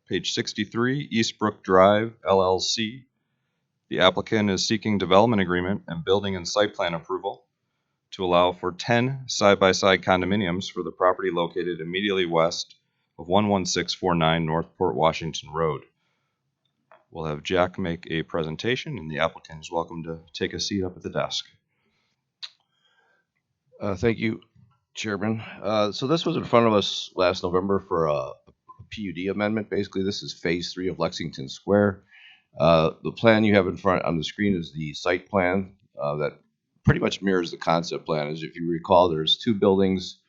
page 63, Eastbrook Drive, LLC. The applicant is seeking development agreement and building and site plan approval to allow for 10 side-by-side condominiums for the property located immediately west of 11649 North Port Washington Road. We'll have Jack make a presentation, and the applicant is welcome to take a seat up at the desk. Thank you, Chairman. So this was in front of us last November for a PUD amendment. Basically, this is phase 3 of Lexington Square. The plan you have in front on the screen is the site plan that pretty much mirrors the concept plan. As if you recall, there's two buildings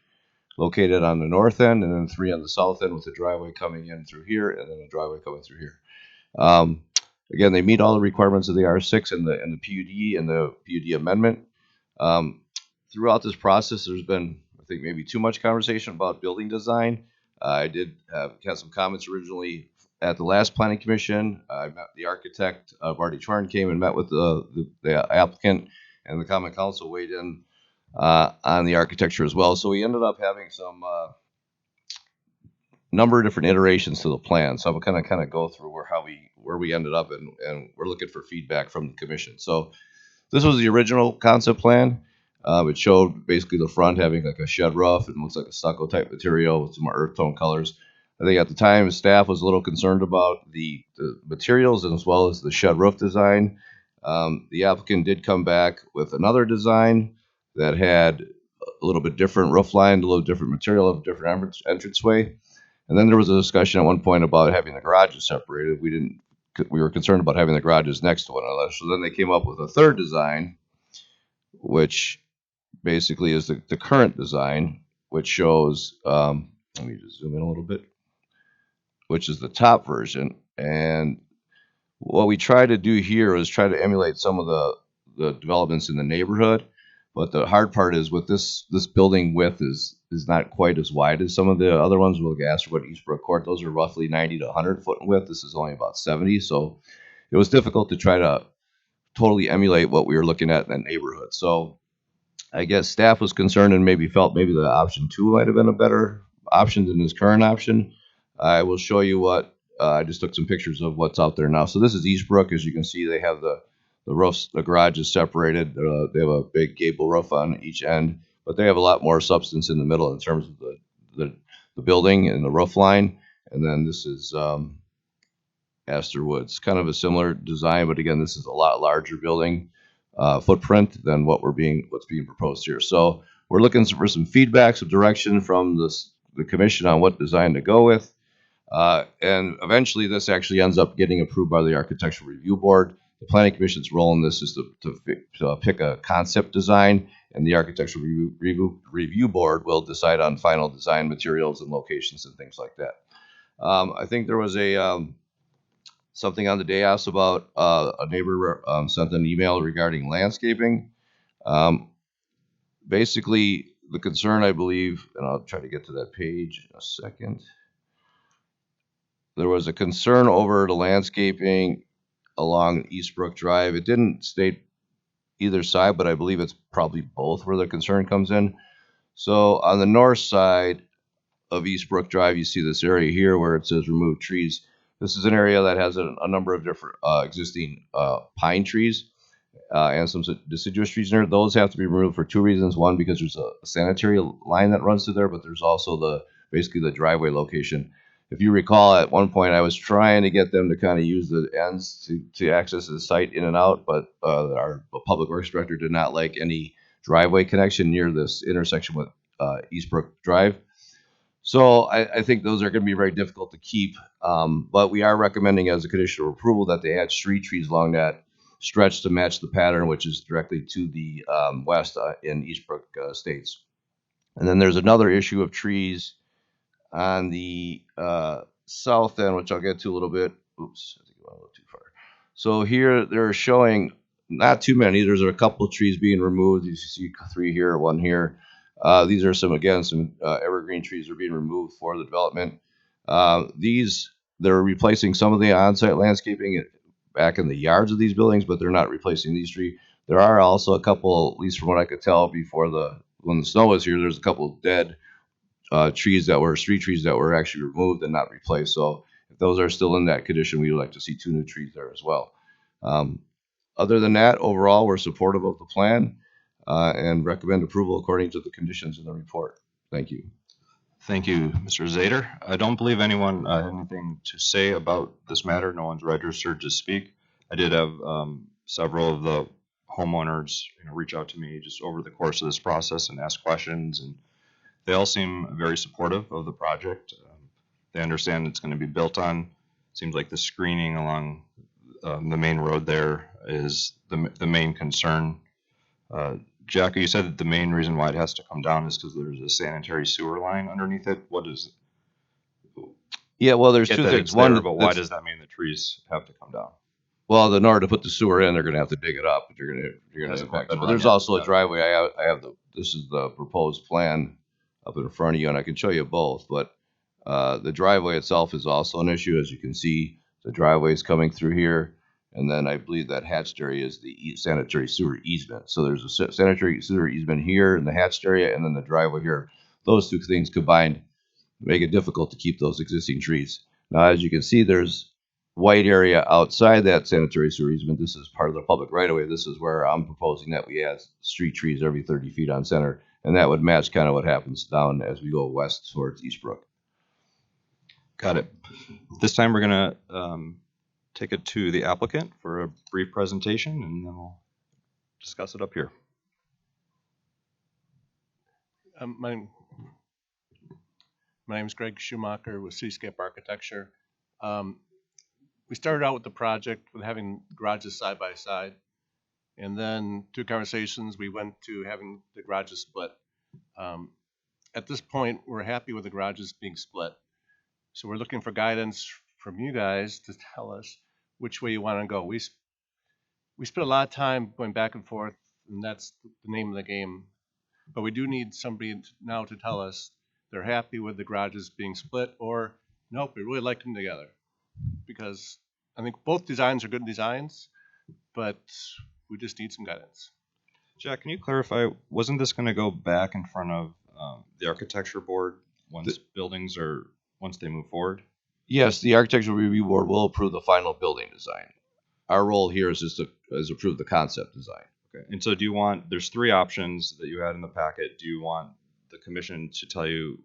located on the north end, and then 3 on the south end with a driveway coming in through here, and then a driveway coming through here. Again, they meet all the requirements of the R6 and the PUD and the PUD amendment. Throughout this process, there's been, I think, maybe too much conversation about building design. I did have some comments originally at the last planning commission. I met the architect, Marty Chorn, came and met with the applicant, and the common council weighed in on the architecture as well. So we ended up having some number of different iterations to the plan. So I'm kind of go through where we ended up, and we're looking for feedback from the commission. So this was the original concept plan. It showed basically the front having like a shed roof and looks like a stucco type material with some earth tone colors. I think at the time staff was a little concerned about the materials as well as the shed roof design. The applicant did come back with another design that had a little bit different roof line, a little different material, a different entranceway. And then there was a discussion at one point about having the garages separated. We were concerned about having the garages next to one another. So then they came up with a third design, which basically is the current design, which shows, let me just zoom in a little bit, which is the top version. And what we try to do here is try to emulate some of the developments in the neighborhood. But the hard part is with this building width is not quite as wide as some of the other ones. We'll get Astorwood, Eastbrook Court. Those are roughly 90 to 100 foot in width. This is only about 70. So it was difficult to try to totally emulate what we were looking at in that neighborhood. So I guess staff was concerned and maybe felt maybe the option 2 might have been a better option than this current option. I will show you what, I just took some pictures of what's out there now. So this is Eastbrook. As you can see, they have the roofs, the garage is separated. They have a big gable roof on each end, but they have a lot more substance in the middle in terms of the building and the roof line. And then this is Astorwood's, kind of a similar design, but again, this is a lot larger building footprint than what's being proposed here. So we're looking for some feedback, some direction from the commission on what design to go with. And eventually this actually ends up getting approved by the Architectural Review Board. The Planning Commission's role in this is to pick a concept design, and the Architectural Review Board will decide on final design materials and locations and things like that. I think there was something on the day asked about a neighbor sent an email regarding landscaping. Basically, the concern, I believe, and I'll try to get to that page in a second. There was a concern over the landscaping along Eastbrook Drive. It didn't state either side, but I believe it's probably both where the concern comes in. So on the north side of Eastbrook Drive, you see this area here where it says remove trees. This is an area that has a number of different existing pine trees and some deciduous trees in there. Those have to be removed for 2 reasons. One, because there's a sanitary line that runs through there, but there's also basically the driveway location. If you recall, at one point I was trying to get them to kind of use the ends to access the site in and out, but our public works director did not like any driveway connection near this intersection with Eastbrook Drive. So I think those are going to be very difficult to keep, but we are recommending as a condition of approval that they add street trees along that stretch to match the pattern, which is directly to the west in Eastbrook Estates. And then there's another issue of trees on the south end, which I'll get to a little bit. Oops, I think I went a little too far. So here they're showing not too many. There's a couple of trees being removed. You see 3 here, 1 here. These are some evergreen trees are being removed for the development. They're replacing some of the on-site landscaping back in the yards of these buildings, but they're not replacing these trees. There are also a couple, at least from what I could tell when the snow was here, there's a couple of dead street trees that were actually removed and not replaced. So if those are still in that condition, we would like to see 2 new trees there as well. Other than that, overall, we're supportive of the plan and recommend approval according to the conditions in the report. Thank you. Thank you, Mr. Zader. I don't believe anyone had anything to say about this matter. No one's registered to speak. I did have several of the homeowners reach out to me just over the course of this process and ask questions, and they all seem very supportive of the project. They understand it's going to be built on. Seems like the screening along the main road there is the main concern. Jackie, you said that the main reason why it has to come down is because there's a sanitary sewer line underneath it. What is, Yeah, well, there's get two that things. it's One, there, but why that's, does that mean the trees have to come down? well, in order to put the sewer in, they're gonna have to dig it up, but you're gonna Hasn't impact been it. But run there's yet. also a Got it. driveway. I have this is the proposed plan up in front of you, and I can show you both, but the driveway itself is also an issue. As you can see, the driveway is coming through here, and then I believe that hatched area is the sanitary sewer easement. So there's a sanitary sewer easement here in the hatched area, and then the driveway here. Those two things combined make it difficult to keep those existing trees. Now, as you can see, there's white area outside that sanitary sewer easement. This is part of the public right of way. This is where I'm proposing that we add street trees every 30 feet on center, and that would match kind of what happens down as we go west towards Eastbrook. Got it. This time we're gonna take it to the applicant for a brief presentation, and then we'll discuss it up here. My name is Greg Schumacher with Seascape Architecture. We started out with the project with having garages side by side, and then through conversations we went to having the garages split. At this point, we're happy with the garages being split, so we're looking for guidance from you guys to tell us which way you want to go. We spent a lot of time going back and forth, and that's the name of the game. But we do need somebody now to tell us they're happy with the garages being split, or nope, we really like them together. Because I think both designs are good designs, but we just need some guidance. Jack, can you clarify, wasn't this gonna go back in front of the architecture board once once they move forward? Yes, the architectural review board will approve the final building design. Our role here is just to approve the concept design. Okay, and so do you want, there's three options that you had in the packet. Do you want the commission to tell you,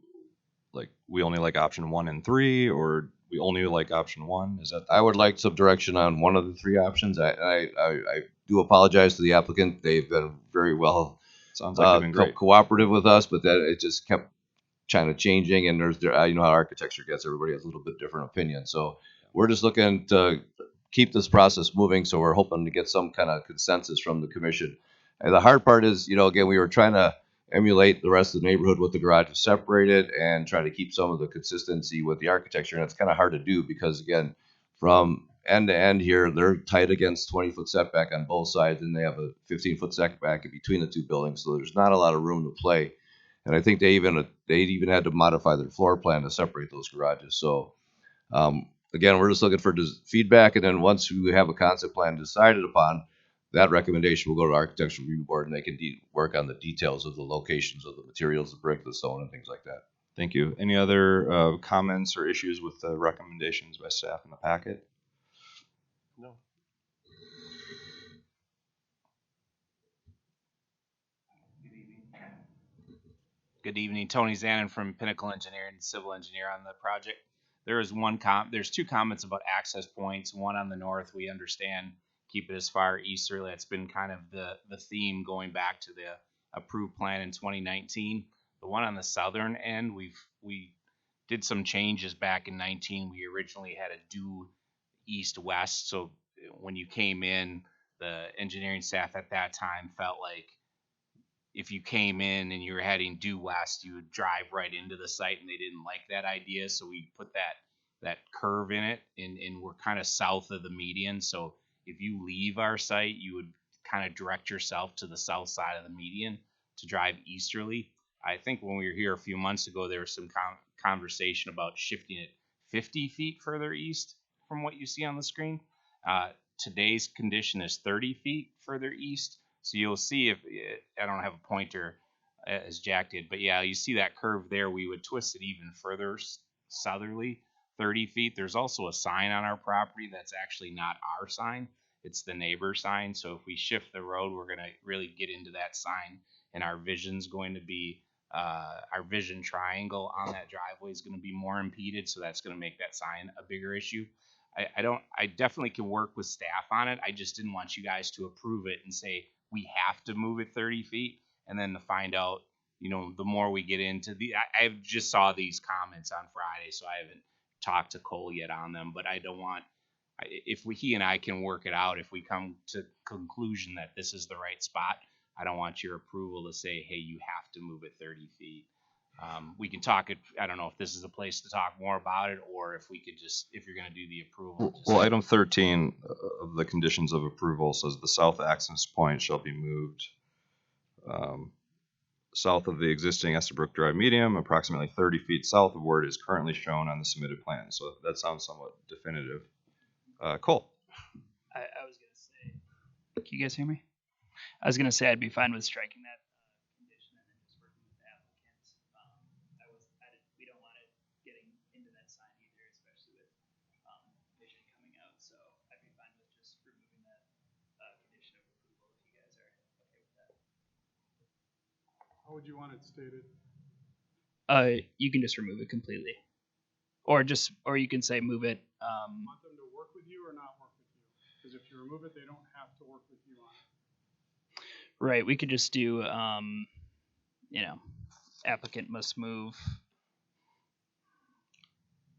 like, we only like option 1 and 3, or we only like option 1? Is that? I would like some direction on one of the three options. I do apologize to the applicant. They've been very well Sounds like they've been great. cooperative with us, but that it just kept kind of changing. And there's, you know how architecture gets. Everybody has a little bit different opinion. So we're just looking to keep this process moving. So we're hoping to get some kind of consensus from the commission. And the hard part is, you know, again, we were trying to emulate the rest of the neighborhood with the garages separated and try to keep some of the consistency with the architecture. And it's kind of hard to do because, again, from end to end here, they're tight against 20-foot setback on both sides, and they have a 15-foot setback in between the two buildings. So there's not a lot of room to play. And I think they even had to modify their floor plan to separate those garages. So again, we're just looking for feedback, and then once we have a concept plan decided upon, that recommendation will go to the architectural review board, and they can work on the details of the locations of the materials, the brick, the stone, and things like that. Thank you. Any other comments or issues with the recommendations by staff in the packet? No. Good evening, Tony Zanin from Pinnacle Engineering, civil engineer on the project. There's two comments about access points. One on the north, we understand, keep it as far easterly. That's been kind of the theme going back to the approved plan in 2019. The one on the southern end, we did some changes back in 19. We originally had a due east-west, so when you came in, the engineering staff at that time felt like if you came in and you were heading due west, you would drive right into the site, and they didn't like that idea. So we put that curve in it, and we're kind of south of the median. So if you leave our site, you would kind of direct yourself to the south side of the median to drive easterly. I think when we were here a few months ago, there was some conversation about shifting it 50 feet further east from what you see on the screen. Today's condition is 30 feet further east. So you'll see I don't have a pointer as Jack did, but yeah, you see that curve there. We would twist it even further southerly, 30 feet. There's also a sign on our property that's actually not our sign. It's the neighbor sign. So if we shift the road, we're going to really get into that sign, and our vision's going to be, our vision triangle on that driveway is going to be more impeded. So that's going to make that sign a bigger issue. I definitely can work with staff on it. I just didn't want you guys to approve it and say, we have to move it 30 feet, and then to find out, you know, the more we get into I just saw these comments on Friday, so I haven't talked to Cole yet on them, but I don't want, he and I can work it out. If we come to conclusion that this is the right spot, I don't want your approval to say, hey, you have to move it 30 feet. We can talk it. I don't know if this is a place to talk more about it, or if we could just, if you're going to do the approval. Well, item 13 of the conditions of approval says the south access point shall be moved south of the existing Estabrook Drive medium, approximately 30 feet south of where it is currently shown on the submitted plan. So that sounds somewhat definitive. Cole. I was gonna say, can you guys hear me? I was gonna say I'd be fine with striking that condition and then just working with the applicants. We don't want it getting into that sign either, especially with vision coming out. So I'd be fine with just removing that condition of approval if you guys are okay with that. How would you want it stated? You can just remove it completely, or you can say move it. Want them to work with you or not work with you? Because if you remove it, they don't have to work with you on it. Right. We could just do, applicant must move.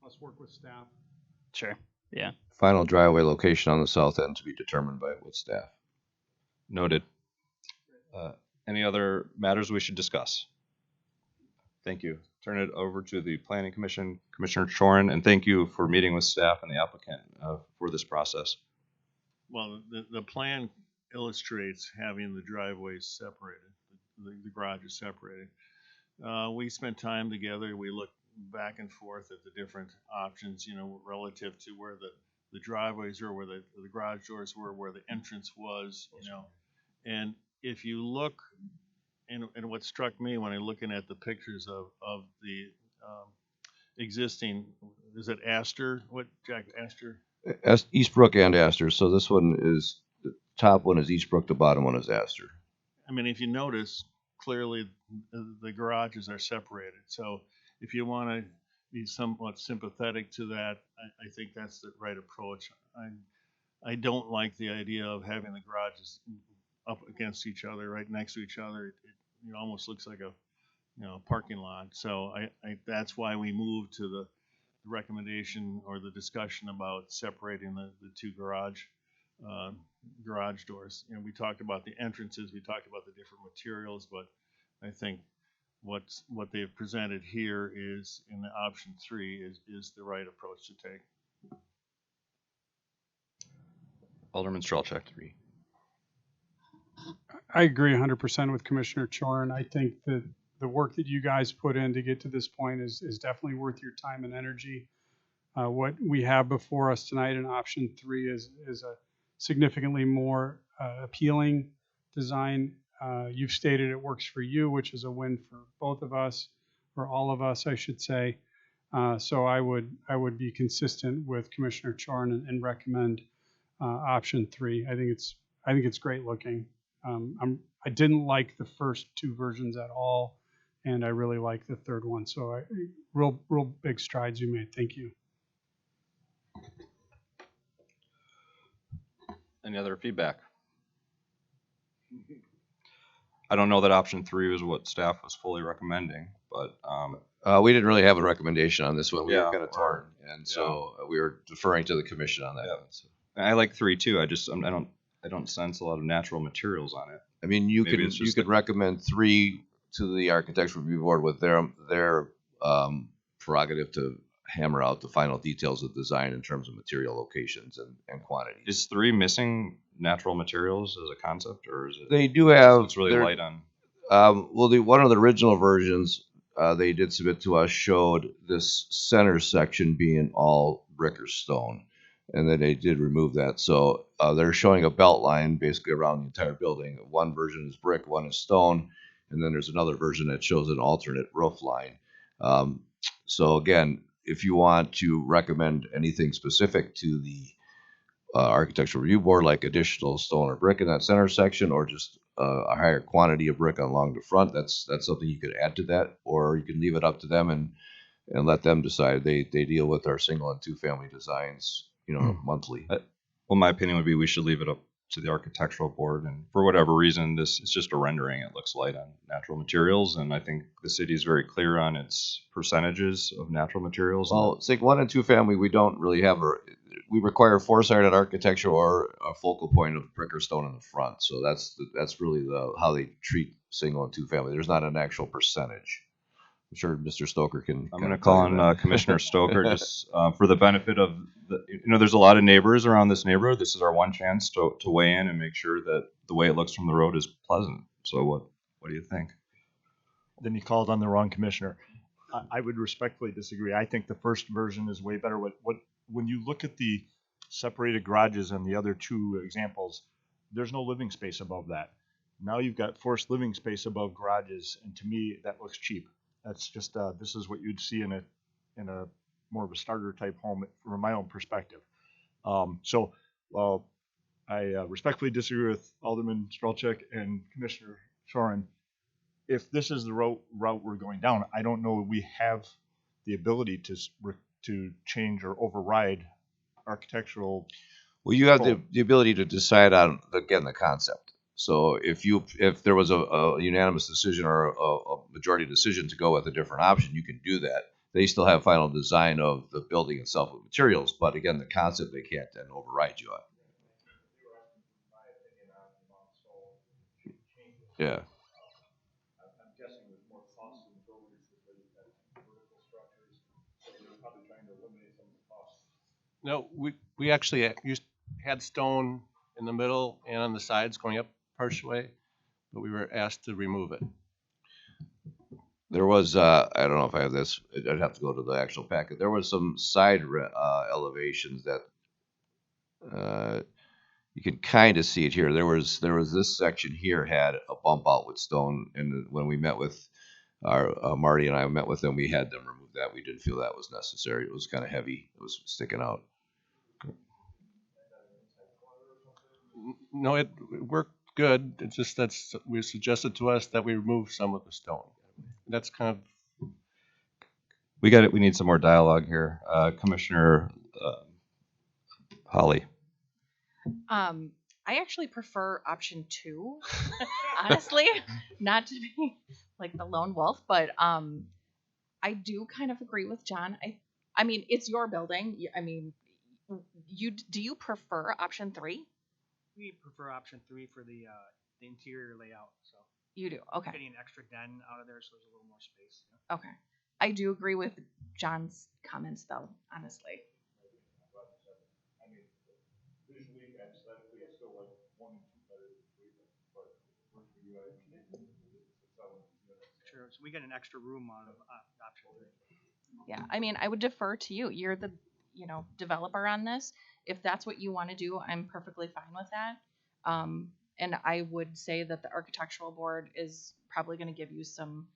Must work with staff. Sure. Yeah. Final driveway location on the south end to be determined with staff. Noted. Any other matters we should discuss? Thank you. Turn it over to the Planning Commission, Commissioner Chorin, and thank you for meeting with staff and the applicant for this process. Well, the plan illustrates having the driveways separated, the garages separated. We spent time together. We looked back and forth at the different options, relative to where the driveways were, where the garage doors were, where the entrance was, And if you look, and what struck me when I'm looking at the pictures of the existing, is it Astor? What, Jack, Astor? Eastbrook and Astor. So this one is, the top one is Eastbrook, the bottom one is Astor. I mean, if you notice, clearly the garages are separated. So if you want to be somewhat sympathetic to that, I think that's the right approach. I don't like the idea of having the garages up against each other, right next to each other. It almost looks like a parking lot. So that's why we moved to the recommendation or the discussion about separating the two garage doors. We talked about the entrances, we talked about the different materials, but I think what they've presented here is in the option 3 is the right approach to take. Alderman Strelchak. I agree 100% with Commissioner Chorin. I think that the work that you guys put in to get to this point is definitely worth your time and energy. What we have before us tonight in option 3 is a significantly more appealing design. You've stated it works for you, which is a win for both of us, or all of us, I should say. So I would be consistent with Commissioner Chorin and recommend option 3. I think it's great looking. I didn't like the first 2 versions at all, and I really like the third one. So real big strides you made. Thank you. Any other feedback? I don't know that option 3 was what staff was fully recommending, but we didn't really have a recommendation on this one. We Yeah, were kind of torn, and so we were deferring to the commission on that one. So. I like 3 too. I don't sense a lot of natural materials on it. I mean, you could recommend 3 to the architectural review board with their prerogative to hammer out the final details of design in terms of material locations and quantities. Is 3 missing natural materials as a concept, or is it? They do have. It's really light on. Well, one of the original versions they did submit to us showed this center section being all brick or stone, and then they did remove that. So they're showing a belt line basically around the entire building. One version is brick, one is stone, and then there's another version that shows an alternate roof line. So again, if you want to recommend anything specific to the architectural review board, like additional stone or brick in that center section, or just a higher quantity of brick along the front, that's something you could add to that, or you can leave it up to them and let them decide. They deal with our single and 2 family designs, monthly. Well, my opinion would be we should leave it up to the architectural board, and for whatever reason, this is just a rendering. It looks light on natural materials, and I think the city is very clear on its percentages of natural materials. Well, it's like 1 and 2 family, we don't really have we require four-sided architecture or a focal point of brick or stone in the front. So that's really how they treat single and two family. There's not an actual percentage. I'm sure Mr. Stoker can. I'm going to call on Commissioner Stoker just for the benefit of there's a lot of neighbors around this neighborhood. This is our one chance to weigh in and make sure that the way it looks from the road is pleasant. So what do you think? Then you called on the wrong commissioner. I would respectfully disagree. I think the first version is way better. When you look at the separated garages and the other two examples, there's no living space above that. Now you've got forced living space above garages, and to me that looks cheap. That's just this is what you'd see in a more of a starter type home from my own perspective. I respectfully disagree with Alderman Strelchuk and Commissioner Soren. If this is the route we're going down, I don't know we have the ability to change or override architectural. Well, you have the ability to decide on again the concept. So if there was a unanimous decision or a majority decision to go with a different option, you can do that. They still have final design of the building itself with materials, but again, the concept they can't then override you on. Yeah. I'm guessing there's more costs in the buildings because you've got vertical structures, so they're probably trying to eliminate some of the costs. No, we actually had stone in the middle and on the sides going up Parshway, but we were asked to remove it. There was, I don't know if I have this, I'd have to go to the actual packet. There was some side elevations that you can kind of see it here. There was this section here had a bump out with stone, and when we met with our Marty and I met with them, we had them remove that. We didn't feel that was necessary. It was kind of heavy. It was sticking out. No, it worked good. It's just we suggested to us that we remove some of the stone. That's kind of. We got it. We need some more dialogue here. Commissioner Holly. I actually prefer option 2, honestly, not to be like the lone wolf, but I do kind of agree with John. I mean, it's your building. I mean, do you prefer option 3? We prefer option 3 for the interior layout. So you do, okay. Getting an extra den out of there, so there's a little more space. Okay, I do agree with John's comments, though. Honestly. I mean, visually and aesthetically, I still like 1 and 2 better than 3, but works for you guys. Sure. So we get an extra room out of option 3. Yeah, I mean, I would defer to you. You're the developer on this. If that's what you want to do, I'm perfectly fine with that. And I would say that the architectural board is probably going to give you some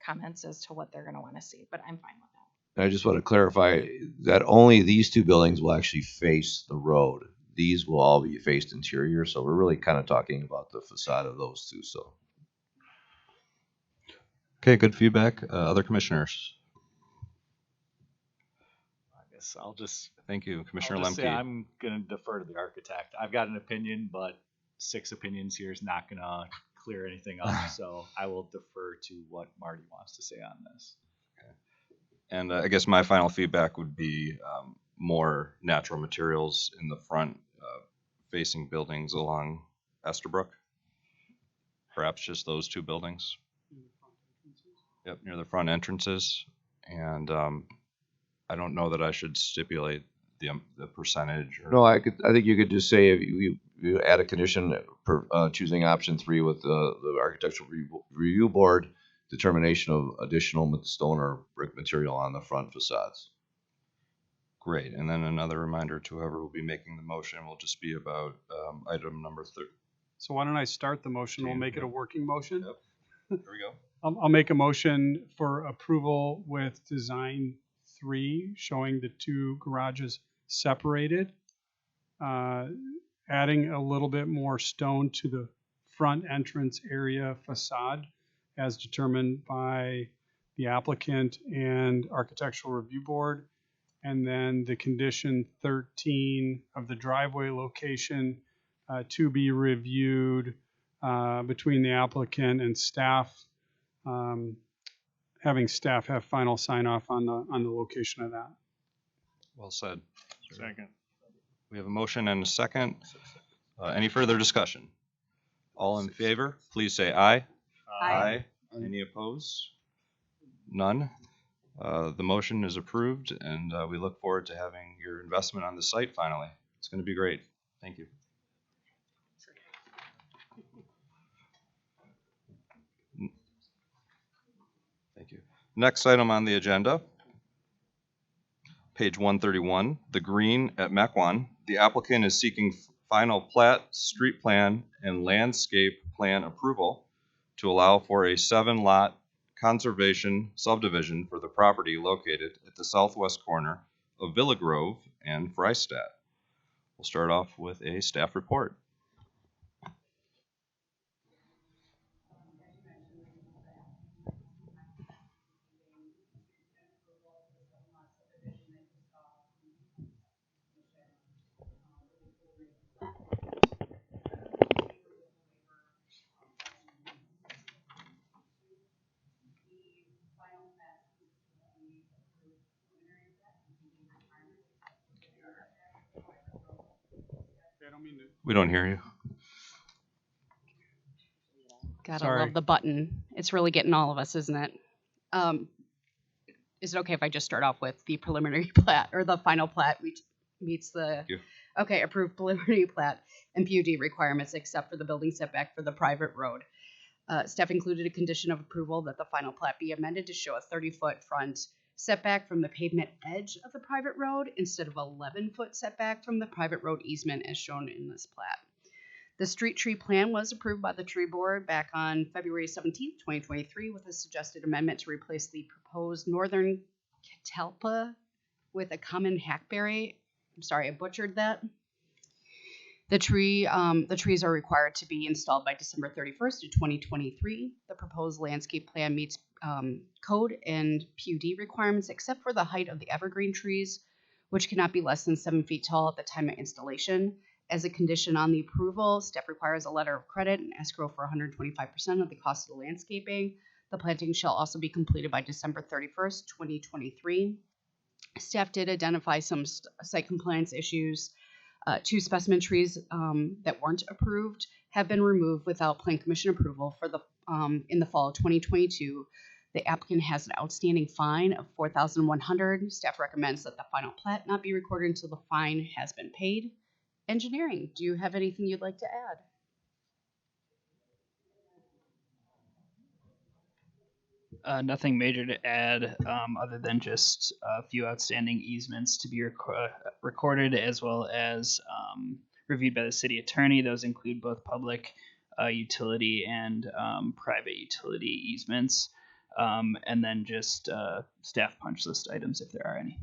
comments as to what they're going to want to see, but I'm fine with that. I just want to clarify that only these two buildings will actually face the road. These will all be faced interior, so we're really kind of talking about the facade of those two. So, okay, good feedback. Other commissioners. I'll just thank you, Commissioner Lemke. Lemke. I'm going to defer to the architect. I've got an opinion, but 6 opinions here is not going to clear anything up. So I will defer to what Marty wants to say on this. Okay. And I guess my final feedback would be more natural materials in the front facing buildings along Estabrook. Perhaps just those 2 buildings. Yep, near the front entrances. And I don't know that I should stipulate the percentage. No, I think you could just say if you add a condition for choosing option 3 with the architectural review board, determination of additional stone or brick material on the front facades. Great, and then another reminder to whoever will be making the motion will just be about item number 3. So why don't I start the motion? We'll make it a working motion. Yep. There we go. I'll make a motion for approval with design 3, showing the 2 garages separated, adding a little bit more stone to the front entrance area facade as determined by the applicant and architectural review board, and then the condition 13 of the driveway location to be reviewed between the applicant and staff, having staff have final sign off on the location of that. Well said. Second. We have a motion and a second. Any further discussion? All in favor, please say aye. Aye. Any opposed? None. The motion is approved, and we look forward to having your investment on the site finally. It's going to be great. Thank you. Thank you. Next item on the agenda, page 131, the green at Mequon. The applicant is seeking final plat, street plan, and landscape plan approval to allow for a 7-lot conservation subdivision for the property located at the southwest corner of Villa Grove and Freistadt. We'll start off with a staff report. We don't hear you. Gotta Sorry. love the button. It's really getting all of us, isn't it? Is it okay if I just start off with the preliminary plat or the final plat meets the approved preliminary plat and PUD requirements except for the building setback for the private road. Staff included a condition of approval that the final plat be amended to show a 30-foot front setback from the pavement edge of the private road instead of 11-foot setback from the private road easement as shown in this plat. The street tree plan was approved by the tree board back on February 17, 2023, with a suggested amendment to replace the proposed northern catalpa with a common hackberry. I'm sorry, I butchered that. The trees are required to be installed by December 31st of 2023. The proposed landscape plan meets code and PUD requirements except for the height of the evergreen trees, which cannot be less than 7 feet tall at the time of installation. As a condition on the approval, staff requires a letter of credit and escrow for 125% of the cost of the landscaping. The planting shall also be completed by December 31st, 2023. Staff did identify some site compliance issues. 2 specimen trees that weren't approved have been removed without Plan Commission approval for the in the fall of 2022. The applicant has an outstanding fine of $4,100. Staff recommends that the final plat not be recorded until the fine has been paid. Engineering, do you have anything you'd like to add? Nothing major to add other than just a few outstanding easements to be recorded as well as reviewed by the city attorney. Those include both public utility and private utility easements. And then just staff punch list items if there are any.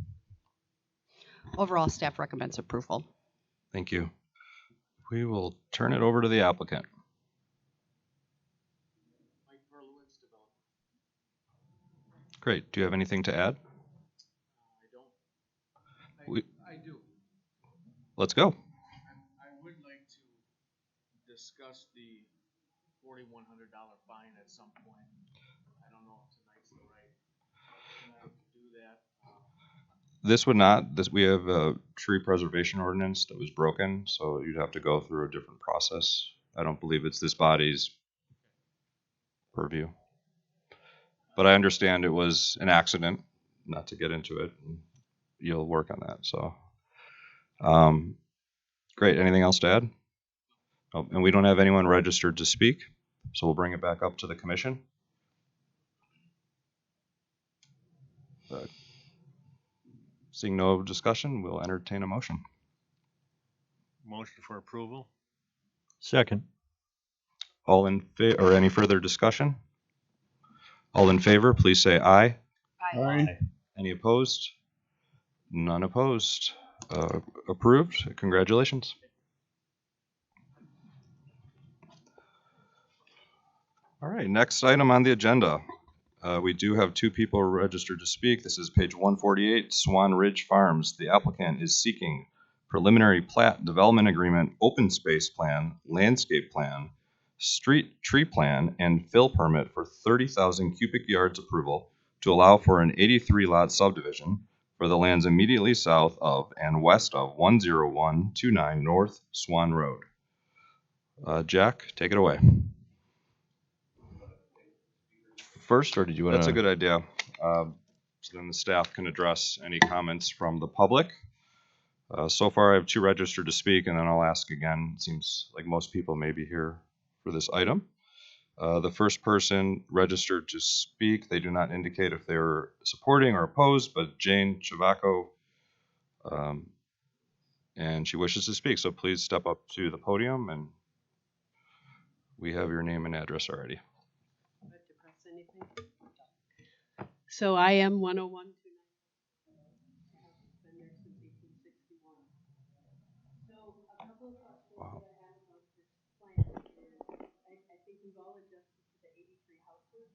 Overall, staff recommends approval. Thank you. We will turn it over to the applicant. Great. Do you have anything to add? I do. Let's go. I would like to discuss the $4,100 fine at some point. I don't know if tonight's the right time to do that. This would not. We have a tree preservation ordinance that was broken, so you'd have to go through a different process. I don't believe it's this body's purview. But I understand it was an accident, not to get into it. You'll work on that. So, great. Anything else to add? Oh, and we don't have anyone registered to speak, so we'll bring it back up to the commission. But seeing no discussion, we'll entertain a motion. Motion for approval. Second. All in favor, or any further discussion? All in favor, please say aye. Aye. Any opposed? None opposed. Approved. Congratulations. All right, next item on the agenda. We do have 2 people registered to speak. This is page 148, Swan Ridge Farms. The applicant is seeking preliminary plat development agreement, open space plan, landscape plan, street tree plan, and fill permit for 30,000 cubic yards approval to allow for an 83 lot subdivision for the lands immediately south of and west of 10129 North Swan Road. Jack, take it away. First, or did you want to? That's a good idea. So then the staff can address any comments from the public. So far, I have 2 registered to speak, and then I'll ask again. It seems like most people may be here for this item. The first person registered to speak, they do not indicate if they're supporting or opposed, but Jane Chavaco, and she wishes to speak. So please step up to the podium, and we have your name and address already. So I am 10129. Been there since 1861. So a couple of questions that I have about this plan is I think we've all adjusted to the 83 houses,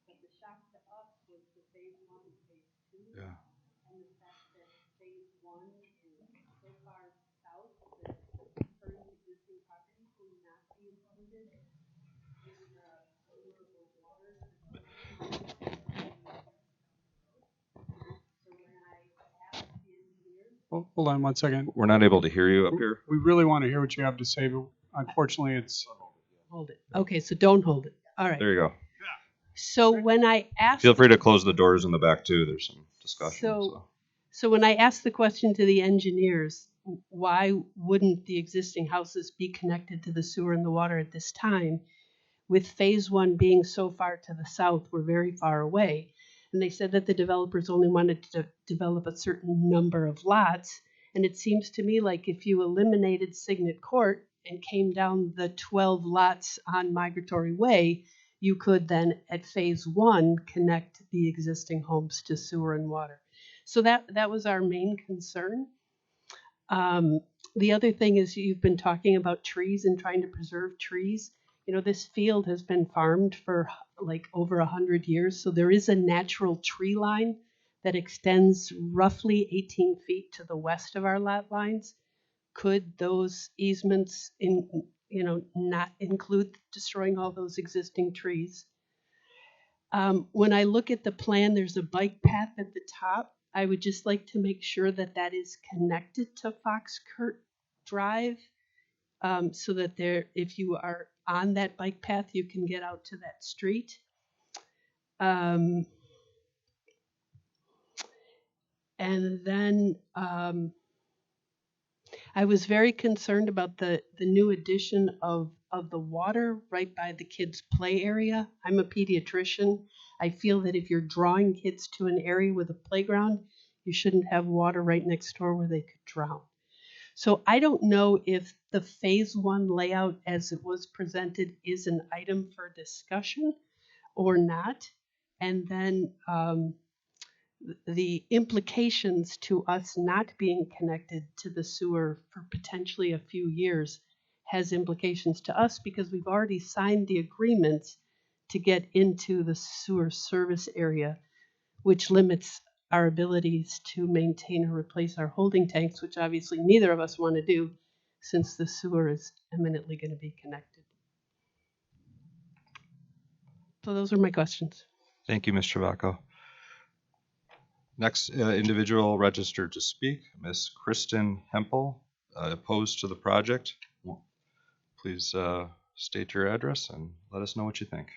but the shock to us was the phase 1 and phase 2. Yeah. And the fact that phase 1 is so far south that current existing properties will not be included in the sewer or water system. Hold on one second. We're not able to hear you up here. We really want to hear what you have to say, but unfortunately it's... Hold it. Okay, so don't hold it. All right. There you go. So when I asked... Feel free to close the doors in the back too. There's some discussion. So when I asked the question to the engineers, why wouldn't the existing houses be connected to the sewer and the water at this time? With phase 1 being so far to the south, we're very far away. And they said that the developers only wanted to develop a certain number of lots. And it seems to me like if you eliminated Signet Court and came down the 12 lots on Migratory Way, you could then at phase 1 connect the existing homes to sewer and water. So that was our main concern. The other thing is you've been talking about trees and trying to preserve trees. You know, this field has been farmed for like over 100 years, so there is a natural tree line that extends roughly 18 feet to the west of our lot lines. Could those easements not include destroying all those existing trees? When I look at the plan, there's a bike path at the top. I would just like to make sure that that is connected to Foxkurt Drive, so that if you are on that bike path, you can get out to that street. And then I was very concerned about the new addition of the water right by the kids' play area. I'm a pediatrician. I feel that if you're drawing kids to an area with a playground, you shouldn't have water right next door where they could drown. So I don't know if the phase 1 layout as it was presented is an item for discussion or not. And then the implications to us not being connected to the sewer for potentially a few years has implications to us because we've already signed the agreements to get into the sewer service area, which limits our abilities to maintain or replace our holding tanks, which obviously neither of us want to do since the sewer is imminently going to be connected. So those are my questions. Thank you, Ms. Chavaco. Next individual registered to speak, Ms. Kristen Hempel, opposed to the project. Please state your address and let us know what you think.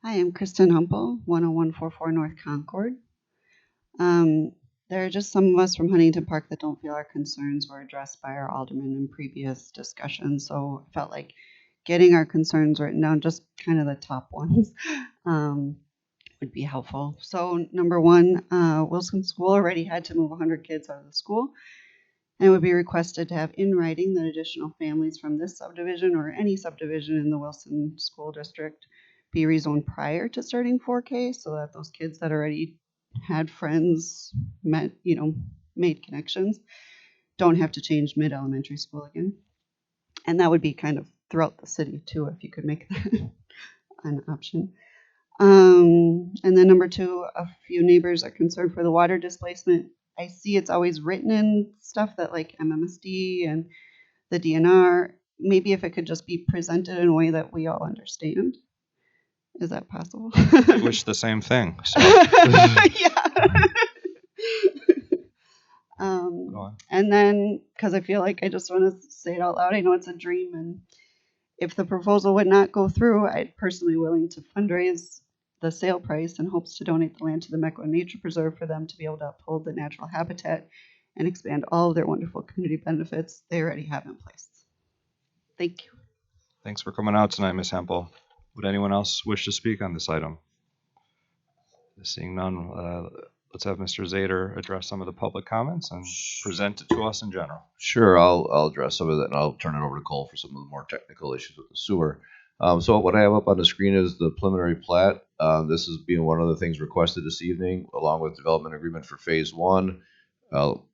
Hi, I'm Kristen Hempel, 10144 North Concord. There are just some of us from Huntington Park that don't feel our concerns were addressed by our alderman in previous discussions, so I felt like getting our concerns written down, just kind of the top ones, would be helpful. So number 1, Wilson School already had to move 100 kids out of the school, and it would be requested to have in writing that additional families from this subdivision or any subdivision in the Wilson School District be rezoned prior to starting 4K, so that those kids that already had friends, made connections, don't have to change mid-elementary school again. And that would be kind of throughout the city too, if you could make that an option. And then number 2, a few neighbors are concerned for the water displacement. I see it's always written in stuff that like MMSD and the DNR, maybe if it could just be presented in a way that we all understand. Is that possible? I wish the same thing. So. Yeah. Go on. And then, because I feel like I just want to say it out loud, I know it's a dream, and if the proposal would not go through, I'd personally willing to fundraise the sale price in hopes to donate the land to the Mequon Nature Preserve for them to be able to uphold the natural habitat and expand all of their wonderful community benefits they already have in place. Thank you. Thanks for coming out tonight, Ms. Hempel. Would anyone else wish to speak on this item? Seeing none, let's have Mr. Zader address some of the public comments and present it to us in general. Sure, I'll address some of that, and I'll turn it over to Cole for some of the more technical issues with the sewer. So what I have up on the screen is the preliminary plat. This is being one of the things requested this evening, along with development agreement for phase one,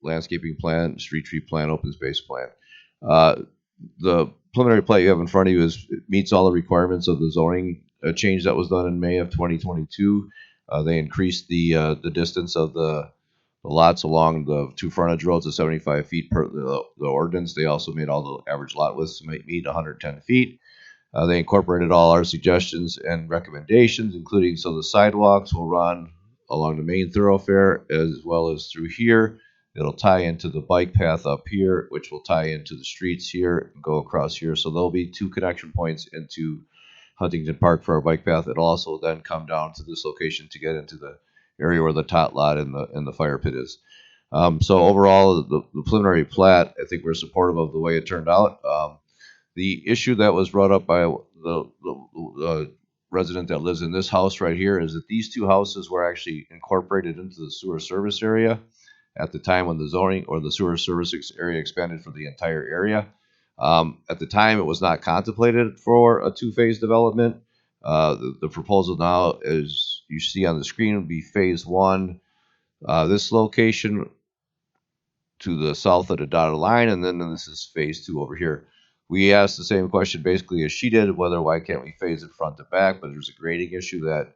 landscaping plan, street tree plan, open space plan. The preliminary plat you have in front of you meets all the requirements of the zoning change that was done in May of 2022. They increased the distance of the lots along the two frontage roads to 75 feet per the ordinance. They also made all the average lot widths meet 110 feet. They incorporated all our suggestions and recommendations, including so the sidewalks will run along the main thoroughfare as well as through here. It'll tie into the bike path up here, which will tie into the streets here and go across here. So there'll be two connection points into Huntington Park for our bike path. It'll also then come down to this location to get into the area where the tot lot and the fire pit is. So overall, the preliminary plat, I think we're supportive of the way it turned out. The issue that was brought up by the resident that lives in this house right here is that these two houses were actually incorporated into the sewer service area at the time when the zoning or the sewer service area expanded for the entire area. At the time, it was not contemplated for a two-phase development. The proposal now, as you see on the screen, would be phase one. This location to the south of the dotted line, and then this is phase two over here. We asked the same question basically as she did, why can't we phase it front to back, but there's a grading issue that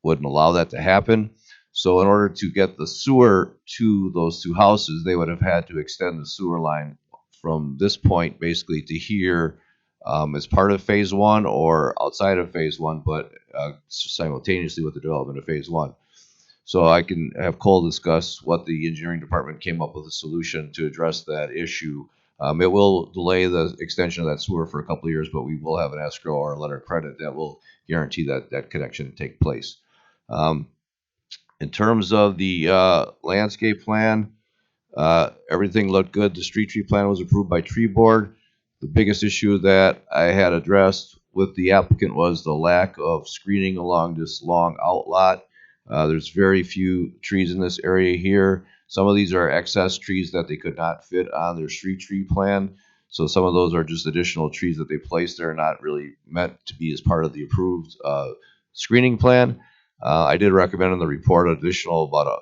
wouldn't allow that to happen. So in order to get the sewer to those two houses, they would have had to extend the sewer line from this point basically to here as part of phase one or outside of phase one, but simultaneously with the development of phase one. So I can have Cole discuss what the engineering department came up with a solution to address that issue. It will delay the extension of that sewer for a couple of years, but we will have an escrow or a letter of credit that will guarantee that connection take place. In terms of the landscape plan, everything looked good. The street tree plan was approved by tree board. The biggest issue that I had addressed with the applicant was the lack of screening along this long outlot. There's very few trees in this area here. Some of these are excess trees that they could not fit on their street tree plan. So some of those are just additional trees that they placed there, not really meant to be as part of the approved screening plan. I did recommend in the report additional about a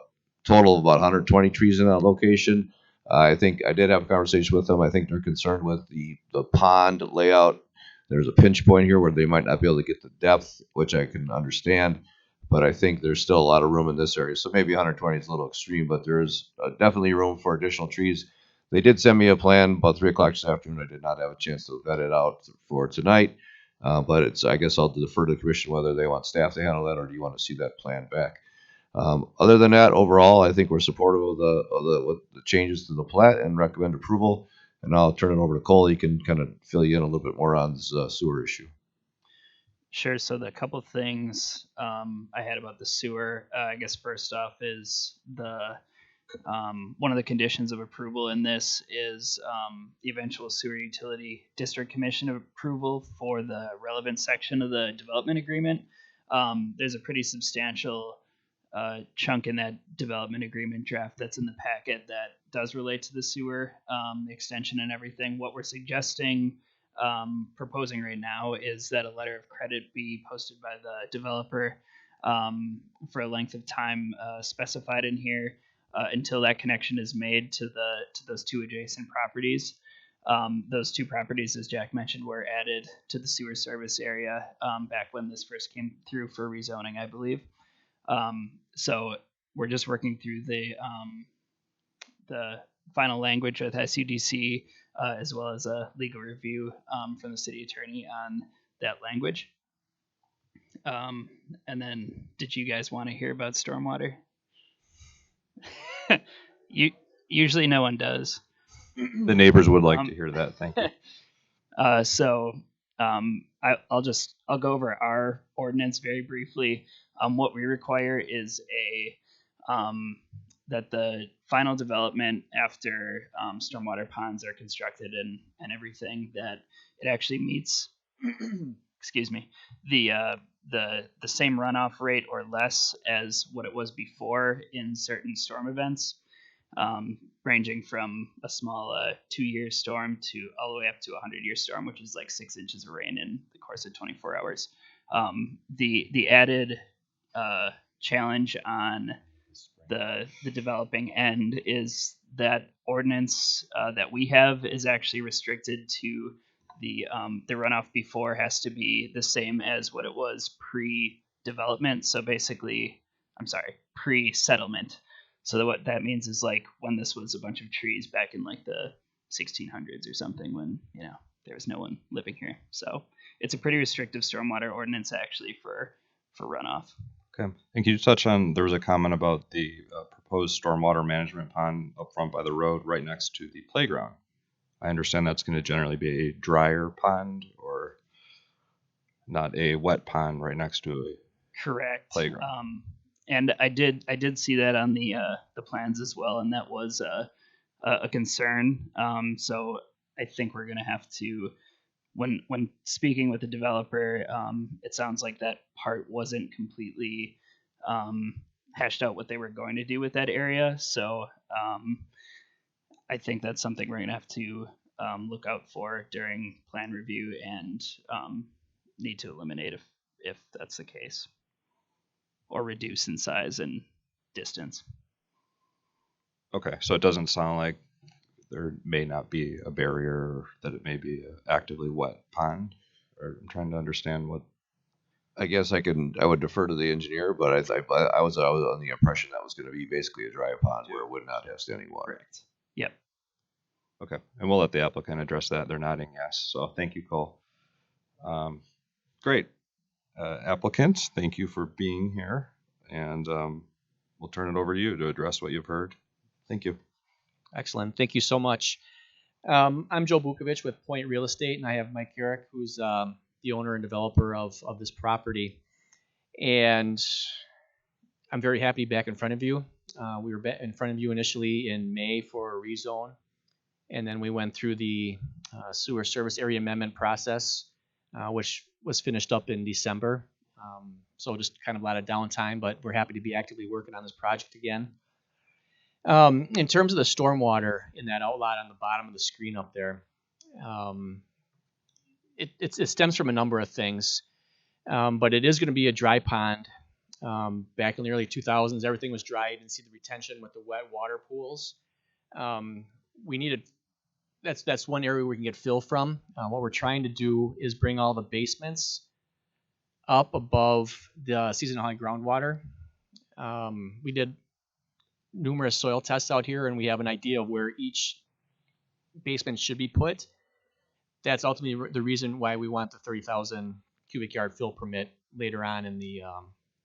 total of about 120 trees in that location. I think I did have a conversation with them. I think they're concerned with the pond layout. There's a pinch point here where they might not be able to get the depth, which I can understand. But I think there's still a lot of room in this area. So maybe 120 is a little extreme, but there's definitely room for additional trees. They did send me a plan about 3 o'clock this afternoon. I did not have a chance to vet it out for tonight. But I guess I'll defer to the commission whether they want staff to handle that or do you want to see that plan back. Other than that, overall, I think we're supportive of the changes to the plat and recommend approval. And I'll turn it over to Cole. He can kind of fill you in a little bit more on this sewer issue. Sure. So the couple things I had about the sewer, I guess first off is the one of the conditions of approval in this is the eventual sewer utility district commission approval for the relevant section of the development agreement. There's a pretty substantial chunk in that development agreement draft that's in the packet that does relate to the sewer extension and everything. What we're suggesting, proposing right now is that a letter of credit be posted by the developer for a length of time specified in here until that connection is made to those two adjacent properties. Those two properties, as Jack mentioned, were added to the sewer service area back when this first came through for rezoning, I believe. So we're just working through the final language with SUDC as well as a legal review from the city attorney on that language. And then, did you guys want to hear about stormwater? Usually no one does. The neighbors would like Um, to hear that. Thank you. I'll go over our ordinance very briefly. What we require is that the final development after stormwater ponds are constructed and everything, that it actually meets excuse me, the same runoff rate or less as what it was before in certain storm events, ranging from a small 2-year storm to all the way up to a 100-year storm, which is like 6 inches of rain in the course of 24 hours. The added challenge on the developing end is that ordinance that we have is actually restricted to the runoff before has to be the same as what it was pre-development. So basically, I'm sorry, pre-settlement. So what that means is like when this was a bunch of trees back in like the 1600s or something, when there was no one living here. So it's a pretty restrictive stormwater ordinance actually for runoff. Okay. And can you touch on, there was a comment about the proposed stormwater management pond up front by the road right next to the playground. I understand that's going to generally be a drier pond or not a wet pond right next to a Correct. playground. And I did see that on the plans as well, and that was a concern. So I think we're gonna have to, when speaking with the developer, it sounds like that part wasn't completely hashed out what they were going to do with that area. So I think that's something we're gonna have to look out for during plan review and need to eliminate if that's the case, or reduce in size and distance. Okay, so it doesn't sound like there may not be a barrier, or that it may be an actively wet pond. Or I'm trying to understand what. I guess I would defer to the engineer, but I was on the impression that was going to be basically a dry pond where it would not have standing water. Correct. Yep. Okay, and we'll let the applicant address that. They're nodding yes. So thank you, Cole. Great. Applicant, thank you for being here. And we'll turn it over to you to address what you've heard. Thank you. Excellent. Thank you so much. I'm Joe Bukovic with Point Real Estate, and I have Mike Garrick, who's the owner and developer of this property. And I'm very happy to be back in front of you. We were in front of you initially in May for a rezone, and then we went through the sewer service area amendment process, which was finished up in December. So just kind of a lot of downtime, but we're happy to be actively working on this project again. In terms of the stormwater in that outlot on the bottom of the screen up there, it stems from a number of things, but it is going to be a dry pond. Back in the early 2000s, everything was dry. You didn't see the retention with the wet water pools. That's one area we can get fill from. What we're trying to do is bring all the basements up above the seasonal high groundwater. We did numerous soil tests out here, and we have an idea of where each basement should be put. That's ultimately the reason why we want the 30,000 cubic yard fill permit later on in the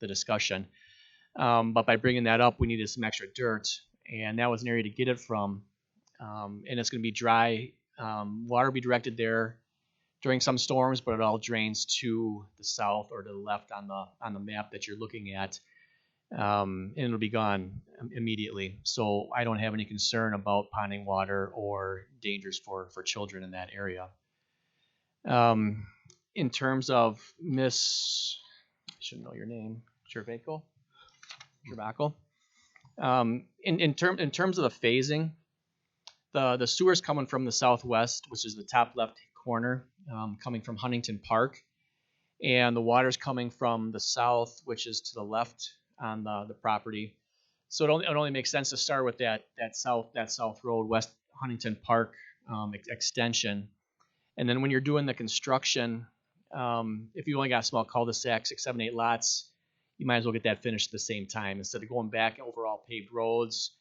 discussion. But by bringing that up, we needed some extra dirt, and that was an area to get it from. And it's going to be dry. Water will be directed there during some storms, but it all drains to the south or to the left on the map that you're looking at. And it'll be gone immediately. So I don't have any concern about ponding water or dangers for children in that area. In terms of Miss, I should know your name, Gervaco. In terms of the phasing, the sewer's coming from the southwest, which is the top left corner, coming from Huntington Park, and the water's coming from the south, which is to the left on the property. So it only makes sense to start with that south road, West Huntington Park extension. And then when you're doing the construction, if you only got a small cul-de-sac, 6, 7, 8 lots, you might as well get that finished at the same time instead of going back over all paved roads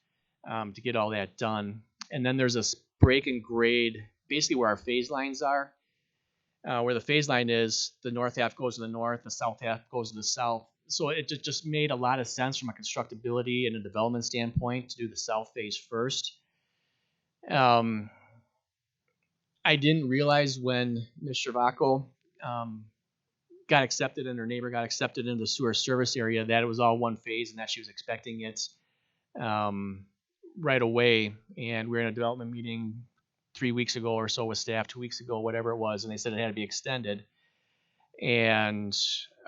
to get all that done. And then there's a break and grade, basically where our phase lines are. Where the phase line is, the north half goes to the north, the south half goes to the south. So it just made a lot of sense from a constructability and a development standpoint to do the south phase first. I didn't realize when Ms. Shervako got accepted and her neighbor got accepted into the sewer service area that it was all one phase and that she was expecting it right away. And we were in a development meeting 3 weeks ago or so with staff, 2 weeks ago, whatever it was, and they said it had to be extended. And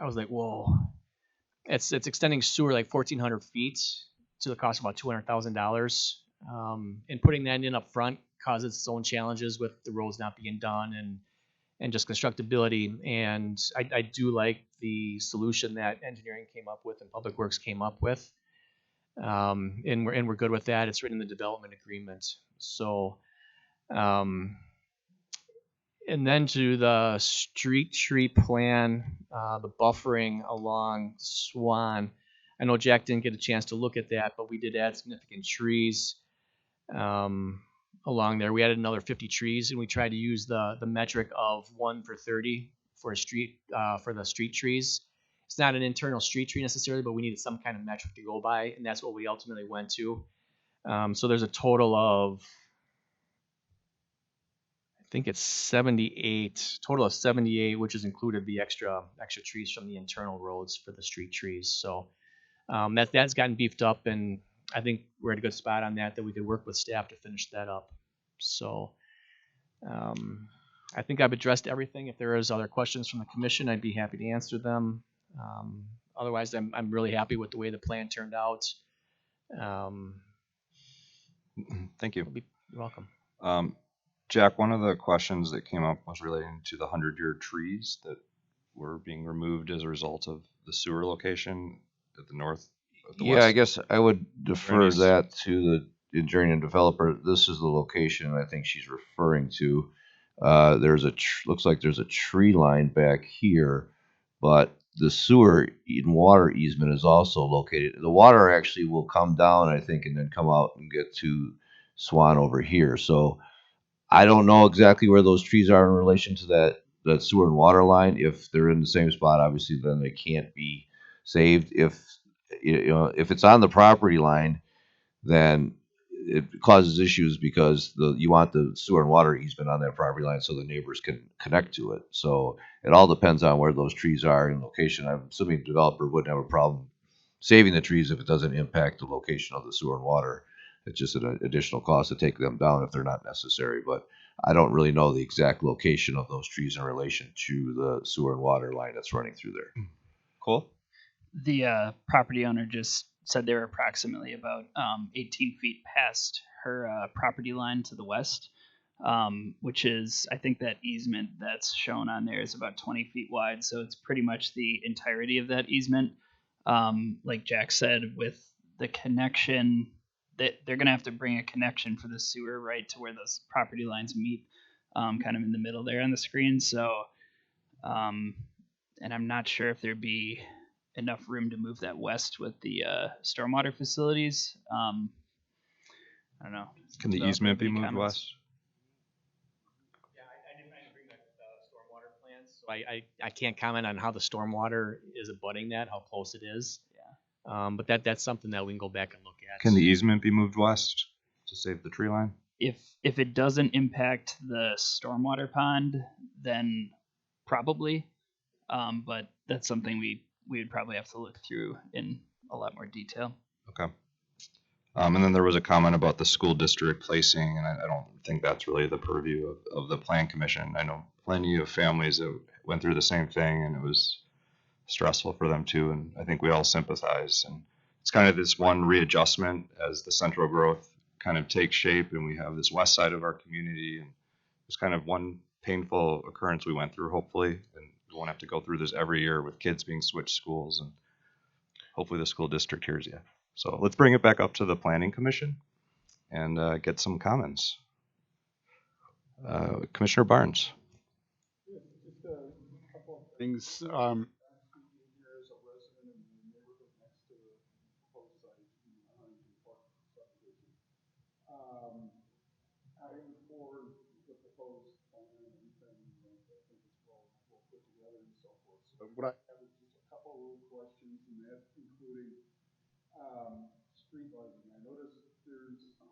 I was like, whoa, it's extending sewer like 1,400 feet to the cost of about $200,000. And putting that in up front causes its own challenges with the roads not being done and just constructability. And I do like the solution that engineering came up with and Public Works came up with. And we're good with that. It's written in the development agreement. So, and then to the street tree plan, the buffering along Swan. I know Jack didn't get a chance to look at that, but we did add significant trees along there. We added another 50 trees, and we tried to use the metric of 1 for 30 for a street for the street trees. It's not an internal street tree necessarily, but we needed some kind of metric to go by, and that's what we ultimately went to. So there's a total of, I think it's 78, total of 78, which has included the extra trees from the internal roads for the street trees. So that's gotten beefed up, and I think we're at a good spot on that we could work with staff to finish that up. So I think I've addressed everything. If there is other questions from the commission, I'd be happy to answer them. Otherwise, I'm really happy with the way the plan turned out. Thank you. You're welcome. Jack, one of the questions that came up was relating to the 100-year trees that were being removed as a result of the sewer location at the north. Yeah, I guess I would defer Randy's- that to the engineering and developer. This is the location I think she's referring to. There's looks like there's a tree line back here, but the sewer and water easement is also located. The water actually will come down, I think, and then come out and get to Swan over here. So I don't know exactly where those trees are in relation to that sewer and water line. If they're in the same spot, obviously, then they can't be saved. If it's on the property line, then it causes issues because you want the sewer and water easement on that property line so the neighbors can connect to it. So it all depends on where those trees are in location. I'm assuming the developer wouldn't have a problem saving the trees if it doesn't impact the location of the sewer and water. It's just an additional cost to take them down if they're not necessary. But I don't really know the exact location of those trees in relation to the sewer and water line that's running through there. Cool. The property owner just said they were approximately about 18 feet past her property line to the west, which is, I think that easement that's shown on there is about 20 feet wide. So it's pretty much the entirety of that easement. Like Jack said, with the connection, that they're going to have to bring a connection for the sewer right to where those property lines meet, kind of in the middle there on the screen. So, and I'm not sure if there'd be enough room to move that west with the stormwater facilities. I don't know. Can the easement be moved west? Yeah, I didn't bring back the stormwater plans, so I can't comment on how the stormwater is abutting that, how close it is. Yeah. But that's something that we can go back and look at. Can the easement be moved west to save the tree line? If it doesn't impact the stormwater pond, then probably. But that's something we would probably have to look through in a lot more detail. Okay. And then there was a comment about the school district placing, and I don't think that's really the purview of the plan commission. I know plenty of families that went through the same thing, and it was stressful for them too, and I think we all sympathize. And it's kind of this one readjustment as the central growth kind of takes shape, and we have this west side of our community, and it's kind of one painful occurrence we went through, hopefully, and we won't have to go through this every year with kids being switched schools, and hopefully the school district hears you. So let's bring it back up to the planning commission and get some comments. Commissioner Barnes. Just a couple of things. I'm for the proposed plan and I think it's well put together and so forth. So what I have is just a couple of questions, and that including street lighting. I noticed there's a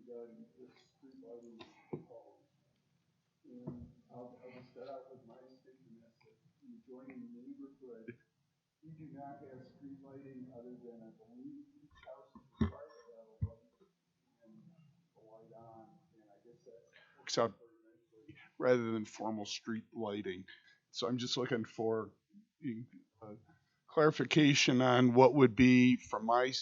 regarding if street lighting is proposed. And I'll just start out with my statement as that the adjoining neighborhood, we do not have street lighting other than I believe each house is required to have a light and a light on, and I guess that works out very nicely rather than formal street lighting. So I'm just looking for uh, clarification on what would be from a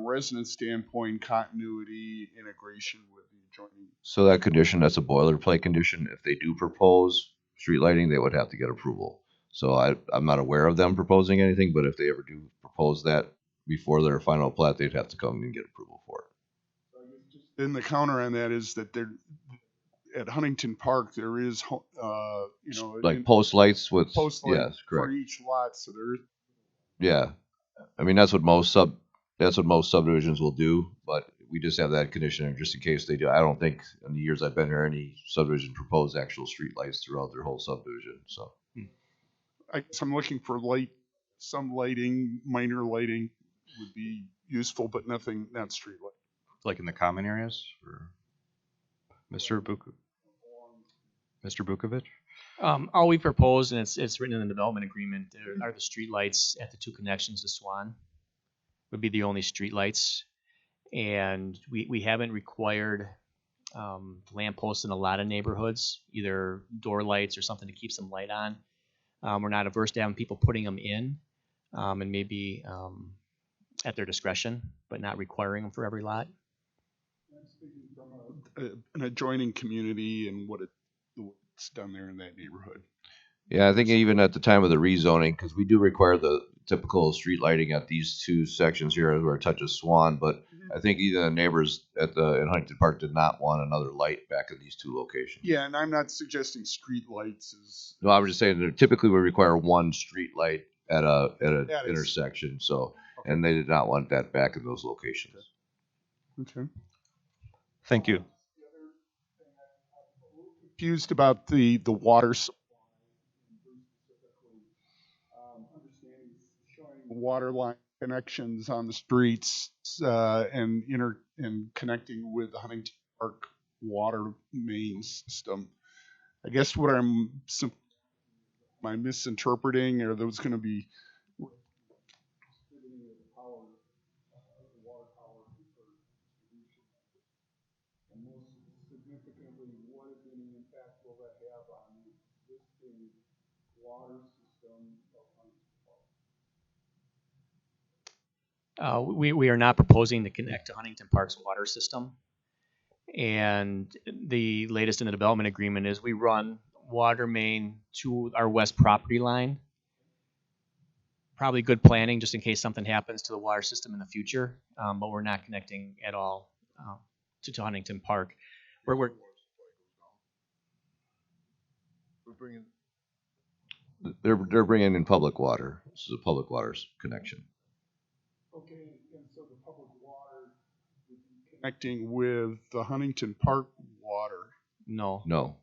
resident standpoint continuity integration with the adjoining. So that condition, that's a boilerplate condition. If they do propose street lighting, they would have to get approval. So I'm not aware of them proposing anything, but if they ever do propose that before their final plat, they'd have to come and get approval for it. Then the counter on that is that there, at Huntington Park, there is, Like post lights with, post light yes, for correct. each lot, so there is. Yeah. I mean, that's what most subdivisions will do, but we just have that condition just in case they do. I don't think in the years I've been here, any subdivision proposed actual street lights throughout their whole subdivision, so. I guess I'm looking for some lighting, minor lighting would be useful, but nothing, not street light. Like in the common areas, or Mr. Bukovic? All we propose, and it's written in the development agreement, there are the street lights at the two connections to Swan. Would be the only street lights. And we haven't required lampposts in a lot of neighborhoods, either door lights or something to keep some light on. We're not averse to having people putting them in, and maybe at their discretion, but not requiring them for every lot. I'm speaking from an adjoining community and what's done there in that neighborhood. Yeah, I think even at the time of the rezoning, because we do require the typical street lighting at these two sections here where it touches Swan, but I think even the neighbors in Huntington Park did not want another light back at these two locations. Yeah, and I'm not suggesting street lights is. No, I was just saying that typically we require one street light at a That is- intersection, so, Okay. and they did not want that back in those locations. Okay. Thank you. Confused about the water supply, understanding showing water line connections on the streets and connecting with the Huntington Park water main system. I guess what am I misinterpreting? Are those going to be and most significantly, what if any impact will that have on the existing water system of Huntington Park? We are not proposing to connect to Huntington Park's water system. And the latest in the development agreement is we run water main to our west property line. Probably good planning just in case something happens to the water system in the future, but we're not connecting at all to Huntington Park. We're bringing. They're bringing in public water. This is a public water connection. Okay, and so the public water would be connecting with the Huntington Park water. No. No.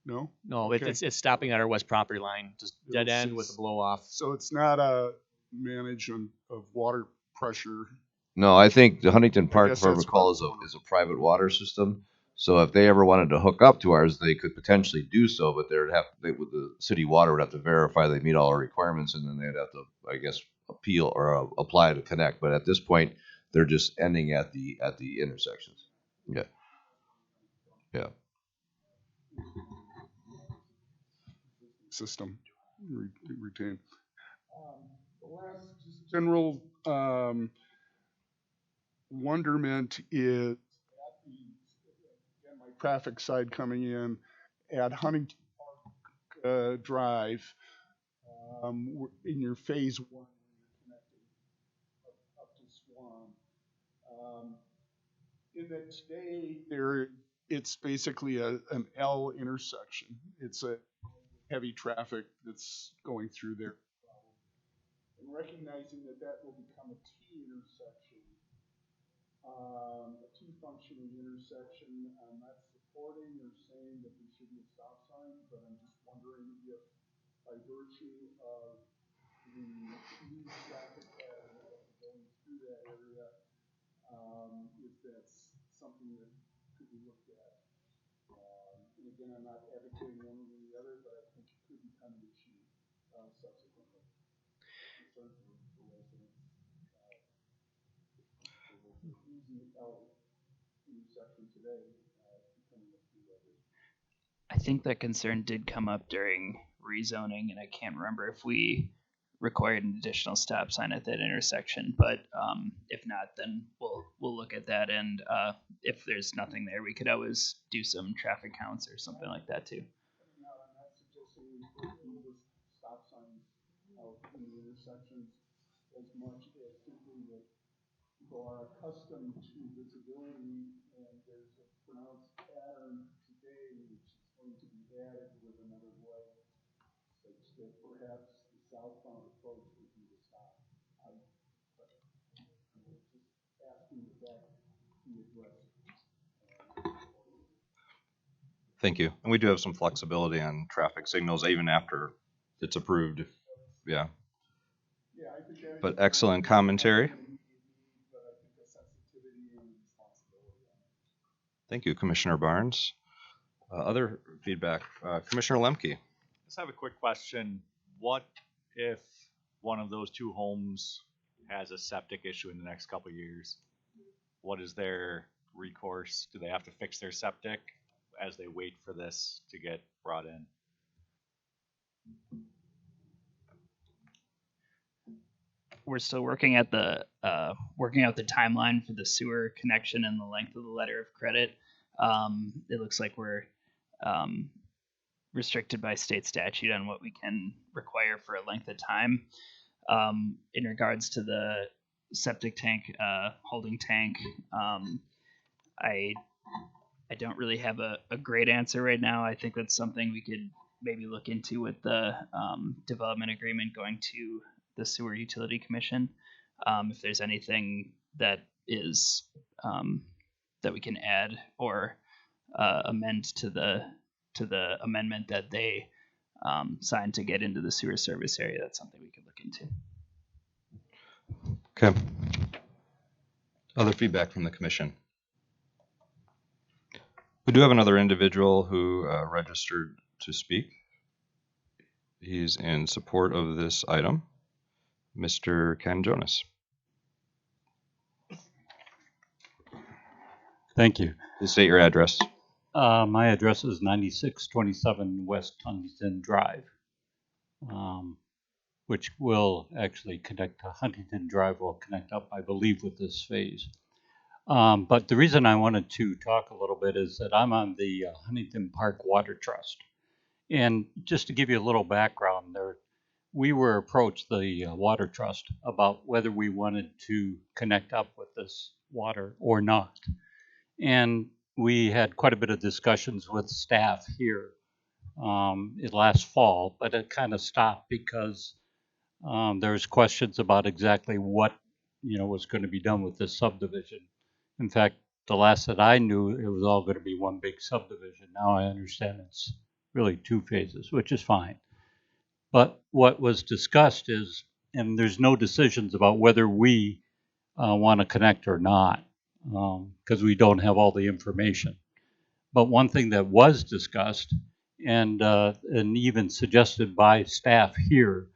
No? No, Okay. it's stopping at our west property line, just dead end with a blow off. So it's not a management of water pressure. No, I think the Huntington Park, guess if I that's recall, is a private water system. So if they ever wanted to hook up to ours, they could potentially do so, but the city water would have to verify they meet all our requirements, and then they'd have to, I guess, appeal or apply to connect. But at this point, they're just ending at the intersections. Yeah. Yeah. System retain. The last just general wonderment is again, my traffic side coming in at Huntington Park Drive in your phase one connecting up to Swan. In that today it's basically an L intersection. It's a heavy traffic that's going through there. And recognizing that will become a T intersection, a T functioning intersection. I'm not supporting or saying that there should be a stop sign, but I'm just wondering if by virtue of the new traffic pattern that will be going through that area, if that's something that could be looked at. And again, I'm not advocating one way or the other, but I think it could become an issue subsequently. Concern for residents. So the easy out intersection today becoming a two-way. I think that concern did come up during rezoning, and I can't remember if we required an additional stop sign at that intersection. But if not, then we'll look at that, and if there's nothing there, we could always do some traffic counts or something like that too. Now, I'm not suggesting we move stop signs out in the intersections as much as simply that people are accustomed to visibility, and there's a pronounced pattern today which is going to be added with another way, such that perhaps the southbound approach would be the stop. I'm just asking that be addressed. Thank you. And we do have some flexibility on traffic signals even after it's approved. Yeah. Yeah, I think that But excellent commentary. but I think a sensitivity and responsibility on it. Thank you, Commissioner Barnes. Other feedback, Commissioner Lemke. Just have a quick question. What if one of those two homes has a septic issue in the next couple of years? What is their recourse? Do they have to fix their septic as they wait for this to get brought in? We're still working at working out the timeline for the sewer connection and the length of the letter of credit. It looks like we're restricted by state statute on what we can require for a length of time. In regards to the septic tank, holding tank, I don't really have a great answer right now. I think that's something we could maybe look into with the development agreement going to the Sewer Utility Commission. If there's anything that is that we can add or amend to the amendment that they signed to get into the sewer service area, that's something we could look into. Okay. Other feedback from the commission. We do have another individual who registered to speak. He's in support of this item, Mr. Ken Jonas. Thank you. Please state your address. My address is 9627 West Huntington Drive, which will actually connect to Huntington Drive, will connect up, I believe, with this phase. But the reason I wanted to talk a little bit is that I'm on the Huntington Park Water Trust. And just to give you a little background there, we were approached, the Water Trust, about whether we wanted to connect up with this water or not. And we had quite a bit of discussions with staff here last fall, but it kind of stopped because there's questions about exactly what was going to be done with this subdivision. In fact, the last that I knew, it was all going to be one big subdivision. Now I understand it's really two phases, which is fine. But what was discussed is, and there's no decisions about whether we want to connect or not, because we don't have all the information. But one thing that was discussed and even suggested by staff here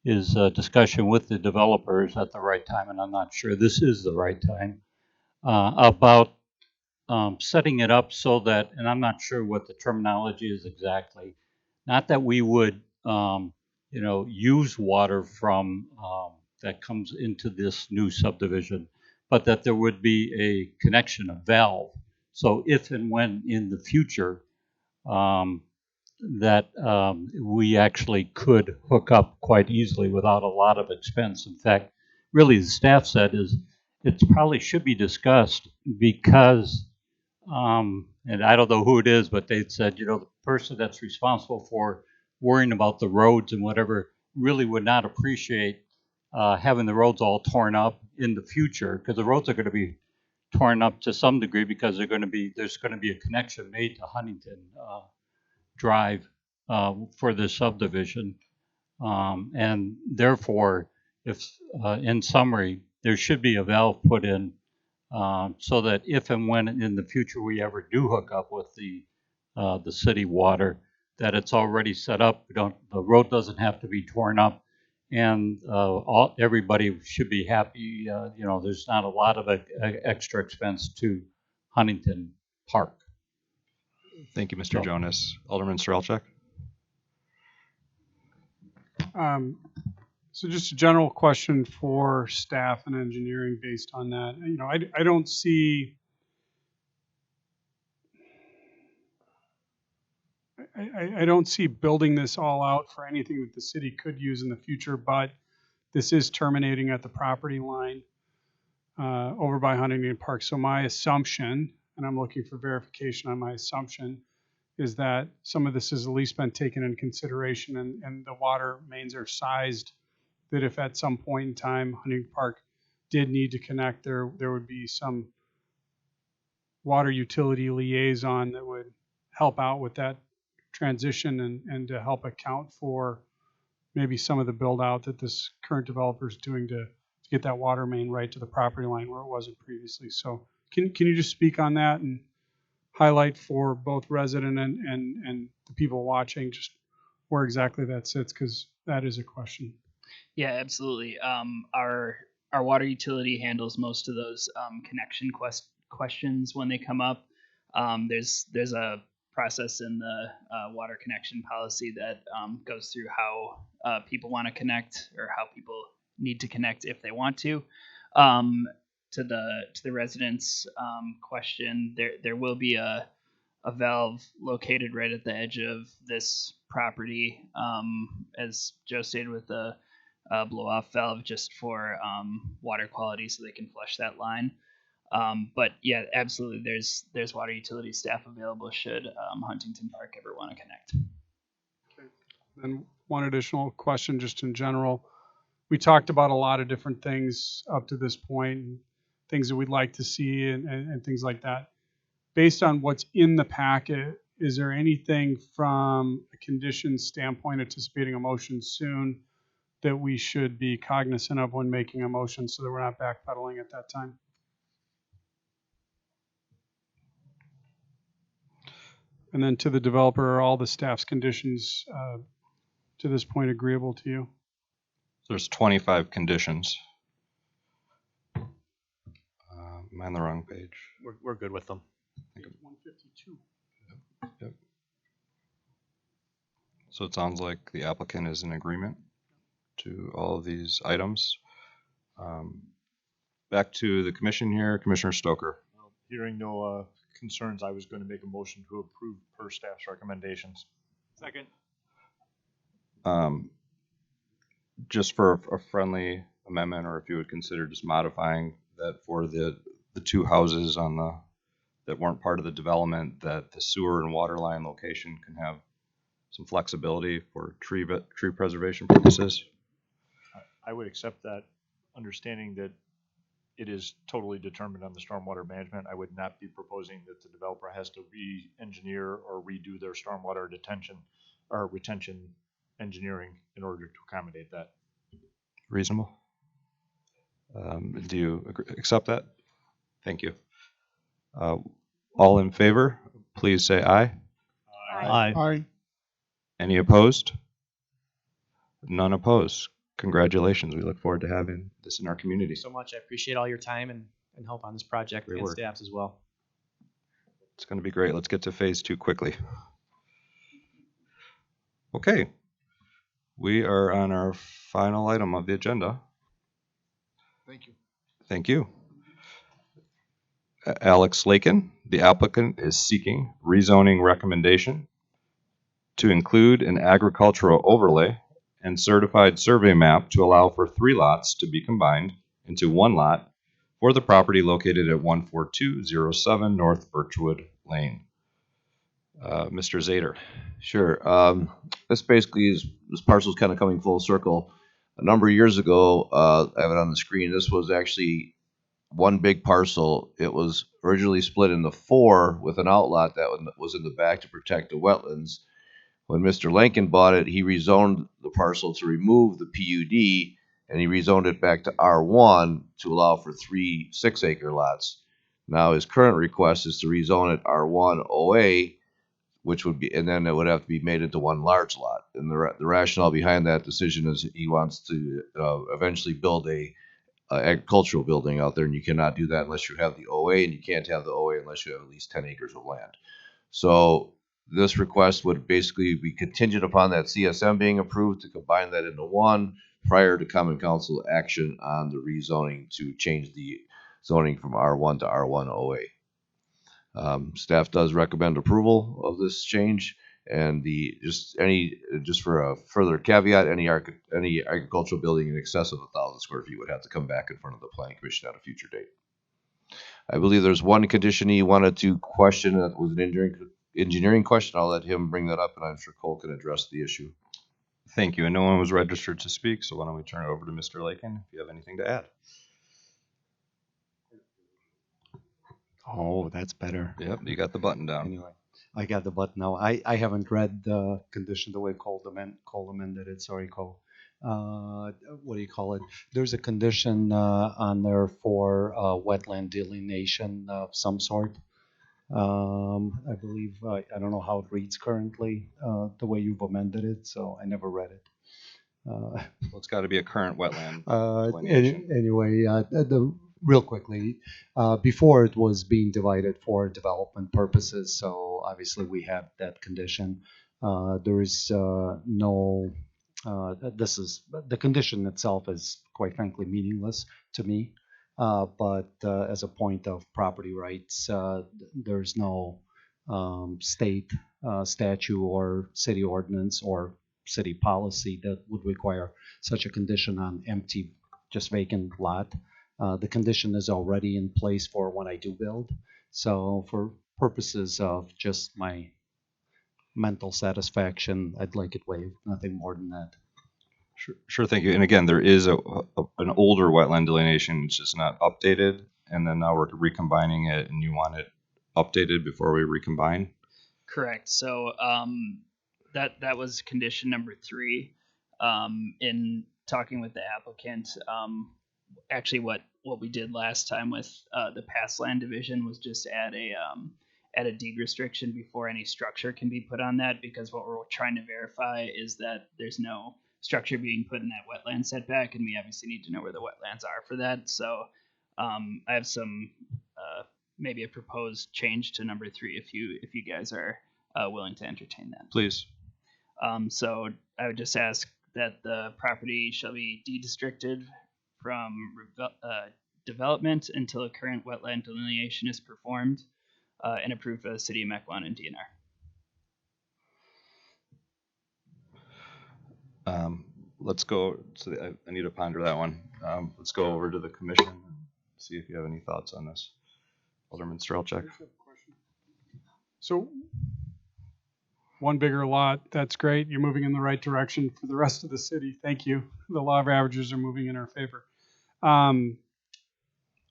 is a discussion with the developers at the right time, and I'm not sure this is the right time, about setting it up so that, and I'm not sure what the terminology is exactly, not that we would use water from that comes into this new subdivision, but that there would be a connection, a valve. So if and when in the future that we actually could hook up quite easily without a lot of expense. In fact, really the staff said is it probably should be discussed because, and I don't know who it is, but they said, the person that's responsible for worrying about the roads and whatever really would not appreciate having the roads all torn up in the future, because the roads are going to be torn up to some degree because there's going to be a connection made to Huntington Drive for this subdivision, and therefore, if in summary, there should be a valve put in so that if and when in the future we ever do hook up with the city water, that it's already set up. The road doesn't have to be torn up, and everybody should be happy. There's not a lot of extra expense to Huntington Park. Thank you, Mr. Jonas. Alderman Strelchuk. So just a general question for staff and engineering based on that. I don't see. I don't see building this all out for anything that the city could use in the future, but this is terminating at the property line over by Huntington Park. So my assumption, and I'm looking for verification on my assumption, is that some of this has at least been taken into consideration, and the water mains are sized that if at some point in time Huntington Park did need to connect, there would be some water utility liaison that would help out with that transition and to help account for maybe some of the build out that this current developer is doing to get that water main right to the property line where it wasn't previously. So can you just speak on that and highlight for both resident and the people watching just where exactly that sits, because that is a question. Yeah, absolutely. Our water utility handles most of those connection questions when they come up. There's a process in the water connection policy that goes through how people want to connect or how people need to connect if they want to. To the residents question, there will be a valve located right at the edge of this property, as Joe stated, with the blow-off valve just for water quality, so they can flush that line. But yeah, absolutely, there's water utility staff available should Huntington Park ever want to connect. Okay. And one additional question, just in general, we talked about a lot of different things up to this point, and things that we'd like to see and things like that. Based on what's in the packet, is there anything from a conditions standpoint anticipating a motion soon that we should be cognizant of when making a motion so that we're not backpedaling at that time? And then to the developer, are all the staff's conditions to this point agreeable to you? There's 25 conditions. Am I on the wrong page? We're good with them. Page 152. Yep. So it sounds like the applicant is in agreement to all of these items. Back to the commission here, Commissioner Stoker. Hearing no concerns, I was going to make a motion to approve per staff's recommendations. Second. Just for a friendly amendment, or if you would consider just modifying that for the two houses on that weren't part of the development, that the sewer and water line location can have some flexibility for tree preservation purposes. I would accept that, understanding that it is totally determined on the stormwater management. I would not be proposing that the developer has to re-engineer or redo their stormwater detention or retention engineering in order to accommodate that. Reasonable. Do you accept that? Thank you. All in favor, please say aye. Aye. Aye. Any opposed? None opposed. Congratulations. We look forward to having this in our community. So much. I appreciate all your time and help on this project. Great and work. Staffs as well. It's going to be great. Let's get to phase 2 quickly. Okay. We are on our final item of the agenda. Thank you. Thank you. Alex Lakin, the applicant, is seeking rezoning recommendation to include an agricultural overlay and certified survey map to allow for 3 lots to be combined into 1 lot for the property located at 14207 North Birchwood Lane. Mr. Zader. Sure. This basically is, this parcel is kind of coming full circle. A number of years ago, I have it on the screen. This was actually one big parcel. It was originally split into 4 with an outlot that was in the back to protect the wetlands. When Mr. Lincoln bought it, he rezoned the parcel to remove the PUD and he rezoned it back to R1 to allow for 3 6-acre lots. Now his current request is to rezone it R1 OA, which would be, and then it would have to be made into one large lot. And the rationale behind that decision is he wants to eventually build a agricultural building out there, and you cannot do that unless you have the OA, and you can't have the OA unless you have at least 10 acres of land. So this request would basically be contingent upon that CSM being approved to combine that into one prior to Common Council action on the rezoning to change the zoning from R1 to R1 OA. Staff does recommend approval of this change, and just for a further caveat, any agricultural building in excess of 1,000 square feet would have to come back in front of the Planning Commission at a future date. I believe there's one condition he wanted to question that was an engineering question. I'll let him bring that up, and I'm sure Cole can address the issue. Thank you. And no one was registered to speak, so why don't we turn it over to Mr. Lakin if you have anything to add. Oh, that's better. Yep, you got the button down. Anyway, I got the button now. I haven't read the condition the way Cole amended it. Sorry, Cole. What do you call it? There's a condition on there for wetland delineation of some sort. I believe, I don't know how it reads currently, the way you've amended it, so I never read it. Well, it's got to be a current wetland delineation. Anyway, real quickly, before it was being divided for development purposes, so obviously we have that condition. There is no, the condition itself is quite frankly meaningless to me. But as a point of property rights, there's no state statute or city ordinance or city policy that would require such a condition on empty, just vacant lot. The condition is already in place for when I do build. So for purposes of just my mental satisfaction, I'd like it waived, nothing more than that. Sure, thank you. And again, there is an older wetland delineation, it's just not updated. And then now we're recombining it, and you want it updated before we recombine? Correct. So that was condition number 3. In talking with the applicant, actually what we did last time with the past land division was just add a deed restriction before any structure can be put on that, because what we're trying to verify is that there's no structure being put in that wetland setback, and we obviously need to know where the wetlands are for that. So I have some maybe a proposed change to number 3 if you guys are willing to entertain that. Please. So I would just ask that the property shall be deed-restricted from development until a current wetland delineation is performed and approved by the City of Mequon and DNR. Let's go. So I need to ponder that one. Let's go over to the commission and see if you have any thoughts on this. Alderman Strelchuk. So one bigger lot, that's great. You're moving in the right direction for the rest of the city. Thank you. The law of averages are moving in our favor.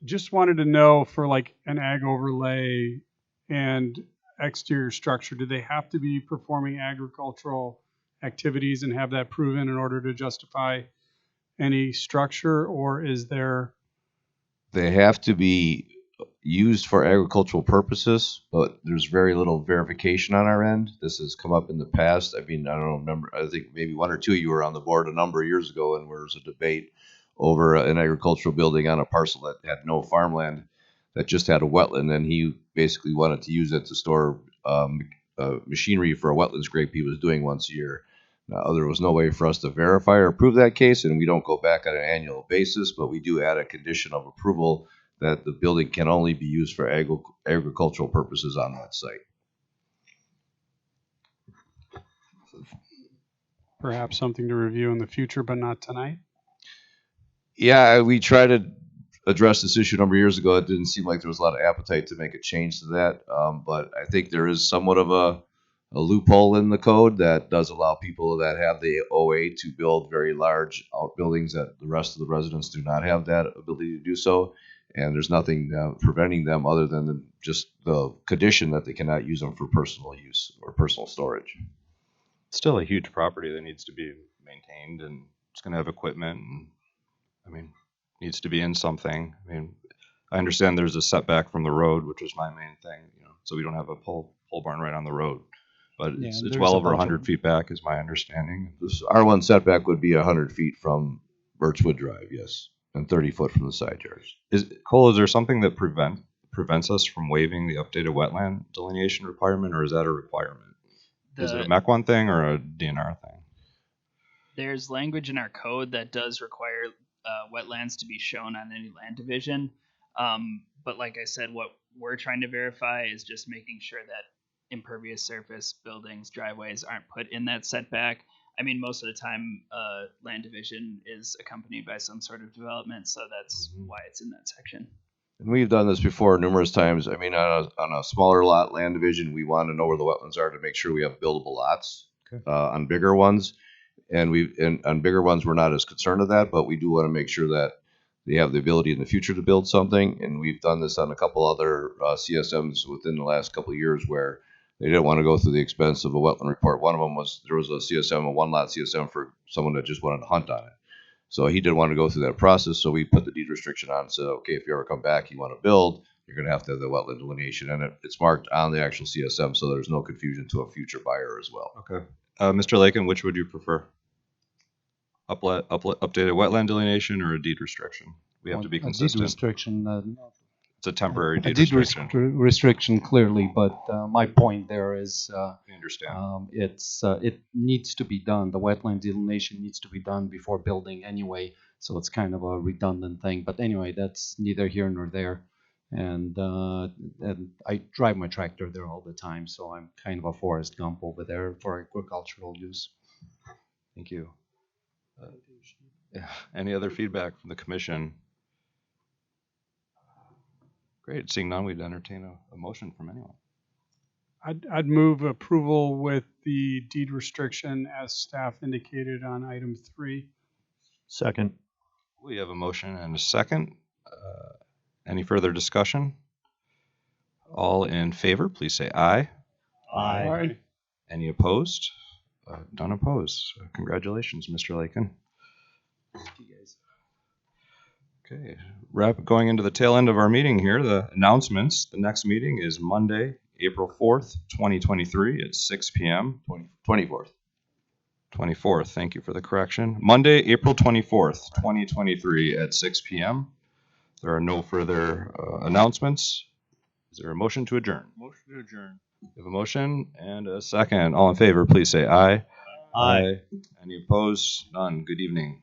Just wanted to know for like an ag overlay and exterior structure, do they have to be performing agricultural activities and have that proven in order to justify any structure, or is there? They have to be used for agricultural purposes, but there's very little verification on our end. This has come up in the past. I mean, I don't remember. I think maybe one or two of you were on the board a number of years ago, and there was a debate over an agricultural building on a parcel that had no farmland, that just had a wetland, and he basically wanted to use it to store machinery for a wetland scrape he was doing once a year. Now, there was no way for us to verify or prove that case, and we don't go back on an annual basis, but we do add a condition of approval that the building can only be used for agricultural purposes on that site. Perhaps something to review in the future, but not tonight? Yeah, we tried to address this issue a number of years ago. It didn't seem like there was a lot of appetite to make a change to that, but I think there is somewhat of a loophole in the code that does allow people that have the OA to build very large outbuildings that the rest of the residents do not have that ability to do so. And there's nothing preventing them other than just the condition that they cannot use them for personal use or personal storage. It's still a huge property that needs to be maintained, and it's going to have equipment. And I mean, needs to be in something. I mean, I understand there's a setback from the road, which was my main thing, so we don't have a pole barn right on the road. But Yeah, it's there's well a over bunch of 100 feet back, is my understanding. This R1 setback would be 100 feet from Birchwood Drive, yes, and 30 foot from the side yards. Cole, is there something that prevents us from waiving the updated wetland delineation requirement, or is that a requirement? Is it a Mequon thing or a DNR thing? There's language in our code that does require wetlands to be shown on any land division. But like I said, what we're trying to verify is just making sure that impervious surface, buildings, driveways aren't put in that setback. I mean, most of the time, land division is accompanied by some sort of development, so that's why it's in that section. And we've done this before numerous times. I mean, on a smaller lot land division, we want to know where the wetlands are to make sure we have buildable lots. Okay. On bigger ones, and on bigger ones, we're not as concerned with that, but we do want to make sure that they have the ability in the future to build something. And we've done this on a couple other CSMs within the last couple of years where they didn't want to go through the expense of a wetland report. One of them was there was a CSM, a one lot CSM for someone that just wanted to hunt on it. So he didn't want to go through that process. So we put the deed restriction on and said, okay, if you ever come back, you want to build, you're going to have the wetland delineation. And it's marked on the actual CSM, so there's no confusion to a future buyer as well. Okay. Mr. Lakin, which would you prefer? Updated wetland delineation or a deed restriction? We have to be consistent. A deed restriction. It's a temporary deed A deed restriction. restriction clearly, but my point there is I understand. it needs to be done. The wetland delineation needs to be done before building anyway, so it's kind of a redundant thing. But anyway, that's neither here nor there. And I drive my tractor there all the time, so I'm kind of a Forrest Gump over there for agricultural use. Thank you. Any other feedback from the commission? Great. Seeing none, we'd entertain a motion from anyone. I'd move approval with the deed restriction as staff indicated on item 3. Second. We have a motion and a second. Any further discussion? All in favor, please say aye. Aye. Any opposed? None opposed. Congratulations, Mr. Lakin. Okay, going into the tail end of our meeting here, the announcements. The next meeting is Monday, April 4th, 2023 at 6 p.m. 24th. 24th, thank you for the correction. Monday, April 24th, 2023 at 6 p.m. There are no further announcements. Is there a motion to adjourn? Motion to adjourn. We have a motion and a second. All in favor, please say aye. Aye. Any opposed? None. Good evening.